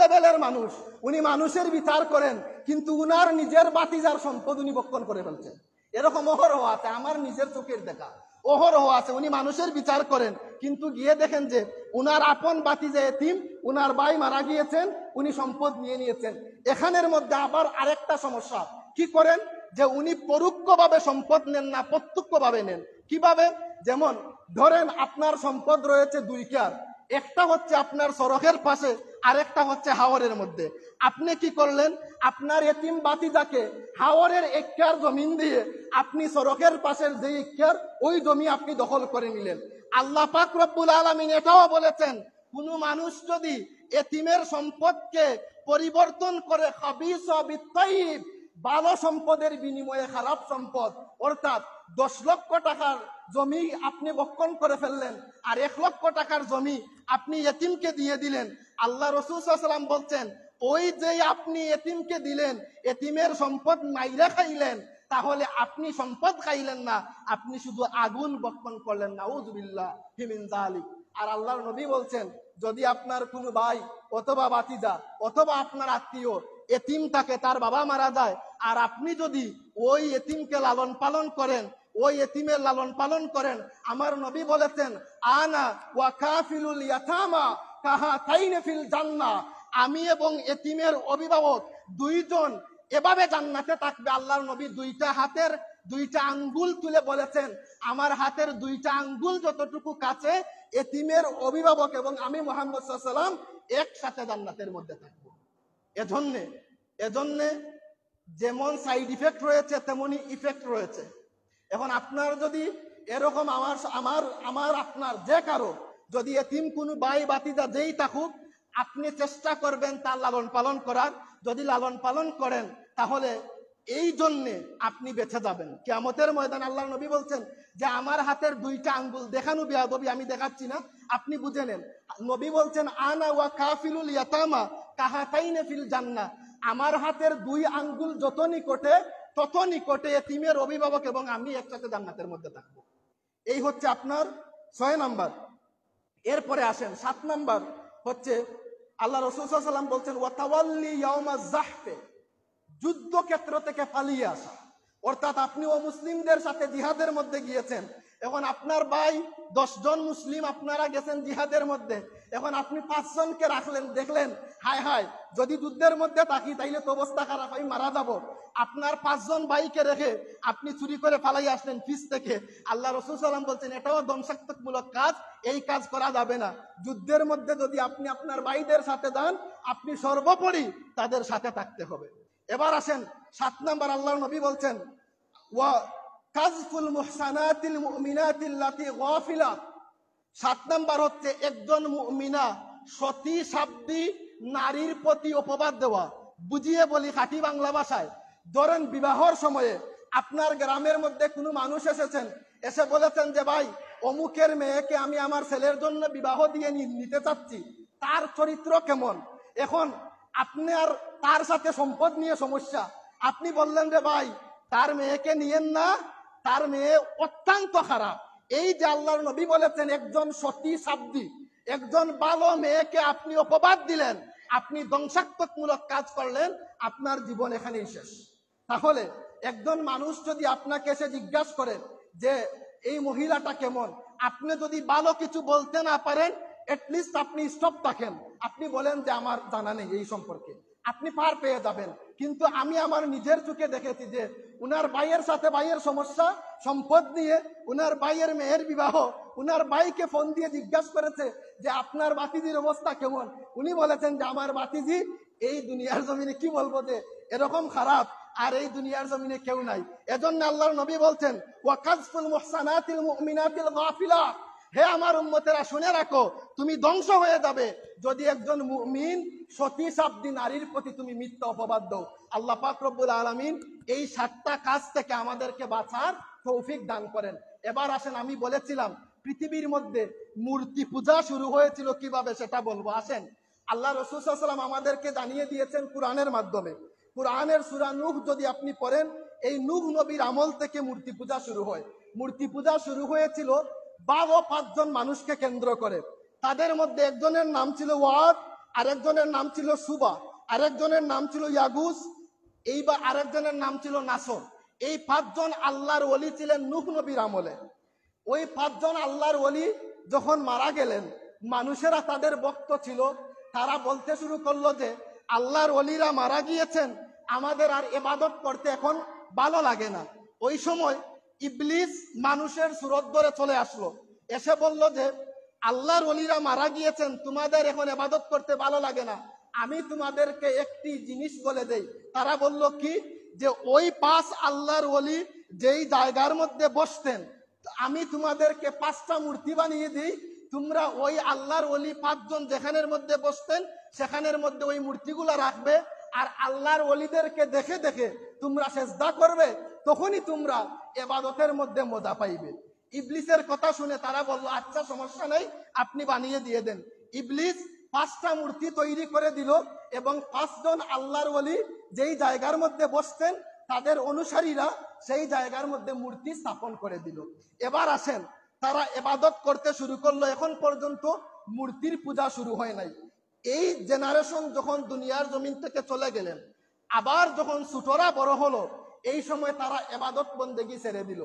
লেভেলের মানুষ, উনি মানুষের বিচার করেন, কিন্তু উনার নিজের ভাতিজার সম্পদ উনি ভক্ষণ করে ফেলছেন। এরকম অহরহ আছে, আমার নিজের চোখের দেখা অহরহ আছে। উনি মানুষের বিচার করেন, কিন্তু গিয়ে দেখেন যে উনার আপন ভাতিজা এতিম, উনার ভাই মারা গিয়েছেন, উনি সম্পদ নিয়ে নিয়েছেন। এখানের মধ্যে আবার আরেকটা সমস্যা, কি করেন? যে উনি পরোক্ষভাবে সম্পদ নেন না, প্রত্যক্ষভাবে নেন। কিভাবে? যেমন ধরেন আপনার সম্পদ রয়েছে 2 কেয়ার, একটা হচ্ছে আপনার সড়কের পাশে, আরেকটা হচ্ছে হাওরের মধ্যে। আপনি কি করলেন? আপনার এতিম ভাতিজাকে হাওরের 1 কেয়ার জমিন দিয়ে আপনি সড়কের পাশের যে 1 কেয়ার, ওই জমি আপনি দখল করে নিলেন। আল্লাহ পাক রব্বুল আলামিন এটাও বলেছেন, কোন মানুষ যদি এতিমের সম্পদকে পরিবর্তন করে খাবিস বিত্তাইব, ভালো সম্পদের বিনিময়ে খারাপ সম্পদ, অর্থাৎ 10 লক্ষ টাকার জমি আপনি বক্ষণ করে ফেললেন আর 1 লক্ষ টাকার জমি আপনি এতিমকে দিয়ে দিলেন। আল্লাহ রাসূল সাল্লাল্লাহু আলাইহি ওয়াসাল্লাম বলছেন, ওই যে আপনি এতিমকে দিলেন, এতিমের সম্পদ মাইরা খাইলেন, তাহলে আপনি সম্পদ খাইলেন না, আপনি শুধু আগুন বক্ষণ করলেন। নাউযুবিল্লাহি মিন যালিক। আর আল্লাহর নবী বলছেন, যদি আপনার কোনো ভাই অথবা ভাতিজা অথবা আপনার আত্মীয় এতিম থাকে, তার বাবা মারা যায়, আর আপনি যদি ওই এতিমকে লালন পালন করেন, ওই এতিমের লালন পালন করেন, আমার নবী বলেছেন, আনা ওয়া কাফিলুল ইয়াতামা কাহাতাইনি ফিল জান্নাহ, আমি এবং এতিমের অভিভাবক দুইজন এভাবে জান্নাতে থাকবে। আল্লাহর নবী 2টা হাতের 2টা আঙ্গুল তুলে বলেছেন, আমার হাতের 2টা আঙ্গুল যতটুকু কাছে, এতিমের অভিভাবক এবং আমি মুহাম্মদ সাল্লাল্লাহু আলাইহি ওয়াসাল্লাম একসাথে জান্নাতের মধ্যে থাকবো। এজন্যে যেমন সাইড ইফেক্ট রয়েছে তেমনি ইফেক্ট রয়েছে। এখন আপনার যদি এরকম আমার আপনার যে কারো যদি এতিম কোনো ভাই ভাতিজা যেই থাকুক, আপনি চেষ্টা করবেন তার লালন পালন করার। যদি লালন পালন করেন তাহলে এই জন্যে আপনি বেঁচে যাবেন। কিয়ামতের ময়দান আল্লাহর নবী বলছেন যে আমার হাতের 2টা আঙ্গুল, দেখানো বেয়াদবি, আমি দেখাচ্ছি না, আপনি বুঝে নেন। নবী বলছেন, আনা ওয়া কাফিলুল ইয়াতামা কাহাতাইনি ফিল জান্নাহ, আমার হাতের 2 আঙ্গুল যত নিকটে তত নিকটে এতিমের অভিভাবক এবং আমি একসাথে জান্নাতের মধ্যে থাকবো। এই হচ্ছে আপনার 6 নাম্বার। এরপরে আসেন 7 নাম্বার হচ্ছে আল্লাহ রাসূল সাল্লাল্লাহু আলাইহি ওয়াসাল্লাম বলছেন, ওয়া তাওয়াল্লি ইয়াউমাজ যাহফে, যুদ্ধক্ষেত্র থেকে পালিয়ে আসা। অর্থাৎ আপনি মুসলিমদের সাথে জিহাদের মধ্যে গিয়েছেন, এখন আপনার ভাই 10 জন মুসলিম আপনারা গেছেন জিহাদের মধ্যে, এখন আপনি 5 জনকে রাখলেন, দেখলেন হায় হায় যদি যুদ্ধের মধ্যে থাকি তাইলে তো অবস্থা খারাপ, আমি মারা যাব। আপনার 5 জন ভাইকে রেখে আপনি চুরি করে পালাই আসলেন ফিস থেকে। আল্লাহ রাসূল সাল্লাল্লাহু আলাইহি ওয়াসাল্লাম বলছেন এটাও ধ্বংসাত্মকমূলক কাজ, এই কাজ করা যাবে না। যুদ্ধের মধ্যে যদি আপনি আপনার ভাইদের সাথে যান, আপনি সর্বোপরি তাদের সাথে থাকতে হবে। এবার আসেন 7 নাম্বার, আল্লাহর নবী বলছেন, ওয়া কাযফুল মুহসানাতিল মুমিনাতিল্লাতি গাফিলাত, 7 নাম্বার হচ্ছে একজন মুমিনা সতী সাধ্বী নারীর প্রতি অপবাদ দেওয়া। বুঝিয়ে বলি খাঁটি বাংলা ভাষায়, ধরেন বিবাহর সময়ে আপনার গ্রামের মধ্যে কোনো মানুষ এসেছেন, এসে বলেছেন যে ভাই অমুকের মেয়েকে আমি আমার ছেলের জন্য বিবাহ দিয়ে নিতে চাচ্ছি, তার চরিত্র কেমন। এখন আপনার তার সাথে সম্পদ নিয়ে সমস্যা, আপনি বললেন যে ভাই তার মেয়েকে নিয়েন না, তার মেয়ে অত্যন্ত খারাপ। এই যে আল্লাহর নবী বলেছেন একজন সতী সাধ্বী, একজন ভালো মেয়েকে আপনি অপবাদ দিলেন, আপনি ধ্বংসাত্মকমূলক কাজ করলেন, আপনার জীবন এখানেই শেষ। তাহলে একজন মানুষ যদি আপনাকে এসে জিজ্ঞাসা করেন যে এই মহিলাটা কেমন, আপনি যদি ভালো কিছু বলতে না পারেন, এটলিস্ট আপনি স্টপ থাকেন, আপনি বলেন যে আমার জানা নেই এই সম্পর্কে, আপনি পার পেয়ে যাবেন। কিন্তু আমি আমার নিজের চোখে দেখেছি যে উনার ভাইয়ের সাথে ভাইয়ের সমস্যা, সম্পদ নিয়ে উনার ভাইয়ের মেয়ের বিবাহ, উনার ভাইকে ফোন দিয়ে জিজ্ঞাসা করেছে যে আপনার বাতিজির অবস্থা কেমন, উনি বলেছেন যে আমার বাতিজি এই দুনিয়ার জমিনে কি বলবো যে এরকম খারাপ, আর এই দুনিয়ার জমিনে কেউ নাই। এজন্য আল্লাহর নবী বলছেন, ওয়া কাযফুল মুহসানাতিল মুমিনাতিল গাফিলাত, হে আমার উম্মতেরা শুনে রাখো, তুমি ধ্বংস হয়ে যাবে যদি একজন মুমিন সতী সাধ্বী নারীর প্রতি তুমি মিথ্যা অপবাদ দাও। আল্লাহ পাক রব্বুল আলামিন এই 7টা কাজ থেকে আমাদেরকে বাঁচার তৌফিক দান করেন। এবার আসেন, আমি বলেছিলাম পৃথিবীর মধ্যে মূর্তি পূজা শুরু হয়েছিল কিভাবে সেটা বলবো। আসেন, আল্লাহ রাসূল সাল্লাল্লাহু আলাইহি ওয়াসাল্লাম আমাদেরকে জানিয়ে দিয়েছেন কোরআনের মাধ্যমে। কোরআনের সূরা নূহ যদি আপনি পড়েন, এই নূহ নবীর আমল থেকে মূর্তি পূজা শুরু হয়। মূর্তি পূজা শুরু হয়েছিল 5 জন মানুষকে কেন্দ্র করে। তাদের মধ্যে একজনের নাম ছিল ওয়াদ, আরেকজনের নাম ছিল সুবা, আরেকজনের নাম ছিল ইয়াগুস, এইবার আরেকজনের নাম ছিল নাসর। এই 5 জন আল্লাহর ওলি ছিলেন নূহ নবীর আমলে। ওই 5 জন আল্লাহর ওলি যখন মারা গেলেন, মানুষেরা তাদের ভক্ত ছিল, তারা বলতে শুরু করলো যে আল্লাহর ওলিরা মারা গিয়েছেন, আমাদের আর ইবাদত করতে এখন ভালো লাগে না। ওই সময় ইবলিস মানুষের সুরত ধরে চলে আসলো, এসে বলল যে আল্লাহর ওলিরা মারা গিয়েছেন, তোমাদের এখন ইবাদত করতে ভালো লাগে না, আমি তোমাদেরকে একটি জিনিস বলে দেই। তারা বলল কি, যে ওই 5 আল্লাহর ওলি যেই জায়গার মধ্যে বসতেন, আমি তোমাদেরকে 5টা মূর্তি বানিয়ে দিই, তোমরা ওই আল্লাহর ওলি 5 জন যেখানের মধ্যে বসতেন সেখানের মধ্যে ওই মূর্তিগুলা রাখবে, আর আল্লাহর ওলিদেরকে দেখে দেখে তোমরা সেজদা করবে, তখনই তোমরা ইবাদতের মধ্যে মজা পাইবে। ইবলিসের কথা শুনে তারা বলল, আচ্ছা সমস্যা নেই, আপনি বানিয়ে দিয়ে দেন। ইবলিস 5টা মূর্তি তৈরি করে দিল এবং 5 জন আল্লাহর ওলি যেই জায়গার মধ্যে বসতেন তাদের অনুসারীরা সেই জায়গার মধ্যে মূর্তি স্থাপন করে দিল। এবার আসেন, তারা ইবাদত করতে শুরু করলো। এখন পর্যন্ত মূর্তির পূজা শুরু হয় নাই। এই জেনারেশন যখন দুনিয়ার জমিন থেকে চলে গেলেন, আবার যখন ছোটরা বড় হলো, এই সময় তারা ইবাদত বন্দেগী ছেড়ে দিল।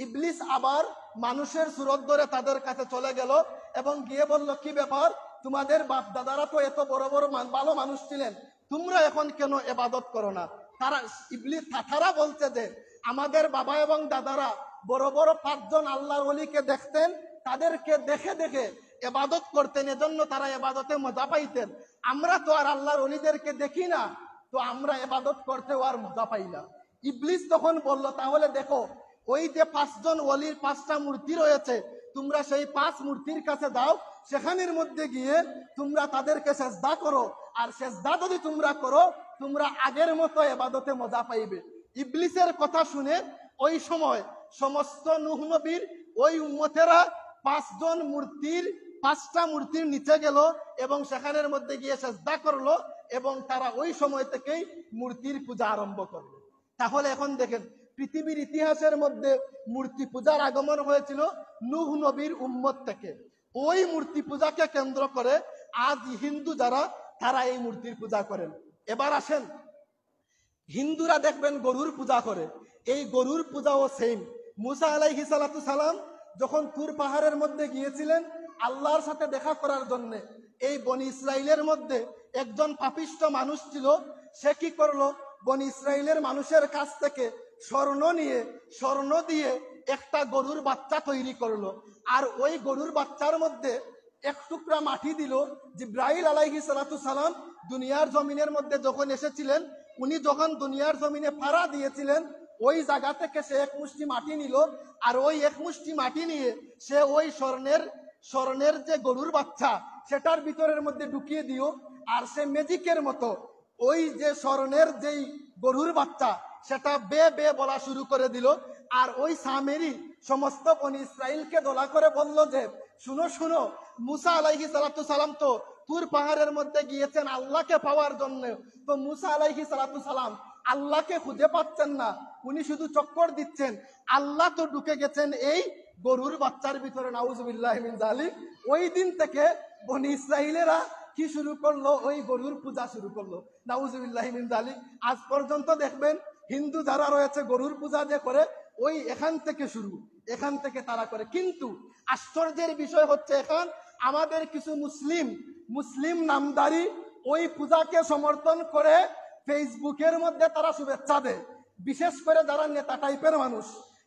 ইবলিস আবার মানুষের সুরত ধরে তাদের কাছে চলে গেল এবং গিয়ে বলল, কি ব্যাপার, তোমাদের বাপ দাদারা তো এত বড় বড় ভালো মানুষ ছিলেন, তোমরা এখন কেন ইবাদত করো না? তারা বলছে যে আমাদের বাবা এবং দাদারা বড় বড় 5 জন আল্লাহর ওলিকে দেখতেন, তাদেরকে দেখে দেখে ইবাদত করতেন, এজন্য তারা ইবাদতে মজা পাইতেন। আমরা তো আর আল্লাহর ওলিদেরকে দেখি না, তো আমরা ইবাদত করতেও আর মজা পাই না। ইবলিস তখন বলল, তাহলে দেখো, ওই যে 5 জন ওলির 5টা মূর্তি রয়েছে, তোমরা সেই 5 মূর্তির কাছে দাও, সেখানের মধ্যে গিয়ে তোমরা তাদেরকে সেজদা করো, আর সেজদা যদি তোমরা করো, তোমরা আগের মতো ইবাদতে মজা পাইবে। ইবলিসের কথা শুনে ওই সময় সমস্ত নূহ নবীর ওই উম্মতেরা 5টা মূর্তির নিচে গেল এবং সেখানের মধ্যে গিয়ে সেজদা করলো এবং তারা ওই সময় থেকেই মূর্তির পূজা আরম্ভ করলো। তাহলে এখন দেখেন, পৃথিবীর ইতিহাসের মধ্যে মূর্তি পূজার আগমন হয়েছিল নূহ নবীর উম্মত থেকে। ওই মূর্তি পূজাকে কেন্দ্র করে আজ হিন্দু যারা, তারা এই মূর্তির পূজা করেন। এবার আসেন, হিন্দুরা দেখবেন গরুর পূজা করে। এই গরুর পূজাও সেম। মুসা আলাইহিস সালাতু সালাম যখন তুর পাহাড়ের মধ্যে গিয়েছিলেন আল্লাহর সাথে দেখা করার জন্য, এই বনি ইসরাইলের মধ্যে একজন পাপিষ্ঠ মানুষ ছিল। সে কি করলো, বনি ইসরাইলের মানুষের কাছ থেকে স্বর্ণ দিয়ে একটা গরুর বাচ্চা তৈরি করলো। আর ওই গরুর বাচ্চার মধ্যে এক টুকরা মাটি দিল। জিব্রাইল আলাইহিস সালাতু সালাম দুনিয়ার জমিনের মধ্যে যখন এসেছিলেন, উনি যখন দুনিয়ার জমিনে পাড়া দিয়েছিলেন, ওই জায়গা থেকে সে এক মুষ্টি মাটি নিল। আর ওই এক মুষ্টি মাটি নিয়ে সে ওই স্বর্ণের যে গরুর বাচ্চা, সেটার ভিতরের মধ্যে ঢুকিয়ে দিও। আর সে ম্যাজিকের মতো ওই যে স্বর্ণের যেই গরুর বাচ্চা, সেটা বে বে বলা শুরু করে দিল। আর ওই সামেরি সমস্ত বনি ইসরাইলকে দোলা করে বলল যে, শুনো শুনো, মুসা আলাইহিস সালাতু সালাম তো তুর পাহাড়ের মধ্যে গিয়েছেন আল্লাহকে পাওয়ার জন্য, তো মুসা আলাইহিস সালাতু সালাম আল্লাহকে খুঁজে পাচ্ছেন না, উনি শুধু চক্কর দিচ্ছেন, আল্লাহ তো ঢুকে গেছেন এই গরুর বাচ্চার ভিতরে। নাউজুবিল্লাহি মিন যালিক। ওই দিন থেকে বনি ইসরাইলেরা কি শুরু করলো, ওই গরুর পূজা শুরু করলো। নাউজুবিল্লাহি মিন যালিক। আজ পর্যন্ত দেখবেন হিন্দু যারা রয়েছে গরুর পূজা যে করে, ওই এখান থেকে তারা করে। কিন্তু আশ্চর্যের বিষয় হচ্ছে, এখন আমাদের কিছু মুসলিম নামদারি ওই পূজাকে সমর্থন করে ফেসবুকের মধ্যে তারা শুভেচ্ছা দেয়। বিশেষ করে যারা নেতা টাইপের মানুষ,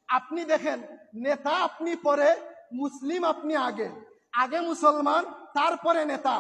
আপনি দেখেন, নেতা আপনি পরে, মুসলিম আপনি আগে মুসলমান, তারপরে নেতা।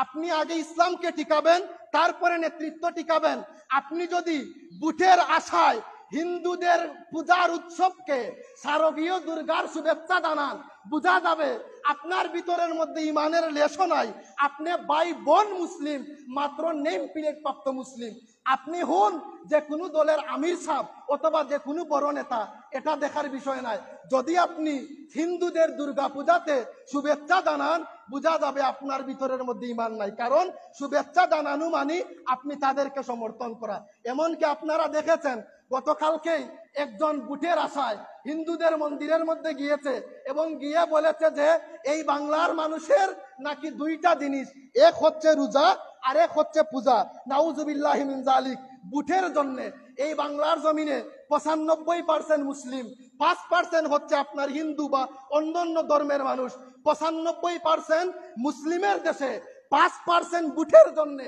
আপনি আগে ইসলামকে টিকাবেন, তারপরে নেতৃত্ব টিকাবেন। আপনি যদি বুটের আশায় হিন্দুদের পূজার উৎসবকে শারদীয় দুর্গার শুভেচ্ছা জানান, বোঝা যাবে আপনার ভিতরের মধ্যে ইমানের লেশও নাই। আপনি ভাই বোন মুসলিম, মাত্র নেম প্লেট প্রাপ্ত মুসলিম। আপনি হন যে কোনো দলের আমির সাহেব অথবা যে কোনো বড় নেতা, এটা দেখার বিষয় নাই। যদি আপনি হিন্দুদের দুর্গা পূজাতে শুভেচ্ছা জানান, বোঝা যাবে আপনার ভিতরের মধ্যে ইমান নাই। কারণ শুভেচ্ছা জানানো মানে আপনি তাদেরকে সমর্থন করা। এমনকি আপনারা দেখেছেন, গতকালকেই একজন বুটের আশায় হিন্দুদের মন্দিরের মধ্যে গিয়েছে এবং গিয়ে বলেছে যে এই বাংলার মানুষের নাকি 2টা জিনিস, এক হচ্ছে রোজা আর এক হচ্ছে পূজা। নাউজুবিল্লাহি মিন যালিক। বুটের জন্য এই বাংলার জমিনে 95% মুসলিম, 5% হচ্ছে আপনার হিন্দু বা অন্যান্য ধর্মের মানুষ। 95% মুসলিমের দেশে 5% বুটের জন্য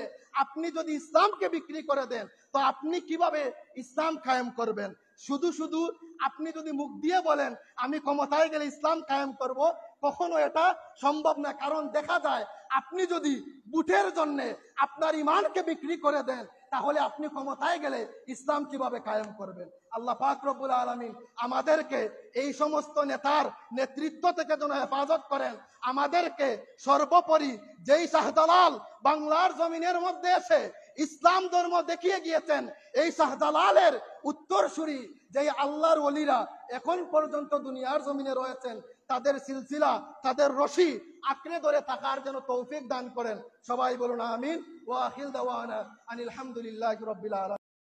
আপনি যদি ইসলামকে বিক্রি করে দেন, তো আপনি কিভাবে ইসলাম কায়েম করবেন? শুধু আপনি যদি মুখ দিয়ে বলেন আমি ক্ষমতায় গেলে ইসলাম কায়েম করব, কখনো এটা সম্ভব না। কারণ দেখা যায়, আপনি যদি বুটের জন্য আপনার ইমানকে বিক্রি করে দেন, তাহলে আপনি ক্ষমতায় গেলে ইসলাম কিভাবে কায়েম করবেন? আল্লাহ পাক রব্বুল আলামিন আমাদেরকে এই সমস্ত নেতার নেতৃত্ব থেকে যেন হেফাজত করেন। আমাদেরকে সর্বোপরি যেই শাহজালাল বাংলার জমিনের মধ্যে এসে ইসলাম ধর্ম দেখিয়ে গিয়েছেন। এই শাহজালালের উত্তরসূরি যেই আল্লাহর ওলিরা এখন পর্যন্ত দুনিয়ার জমিনে রয়েছেন, তাদের সিলসিলা, তাদের রশি আঁকড়ে ধরে থাকার যেন তৌফিক দান করেন। সবাই বলুন আমিন। ওয়া আখির দাওয়ানা আনিল হামদুলিল্লাহি রাব্বিল আলামিন।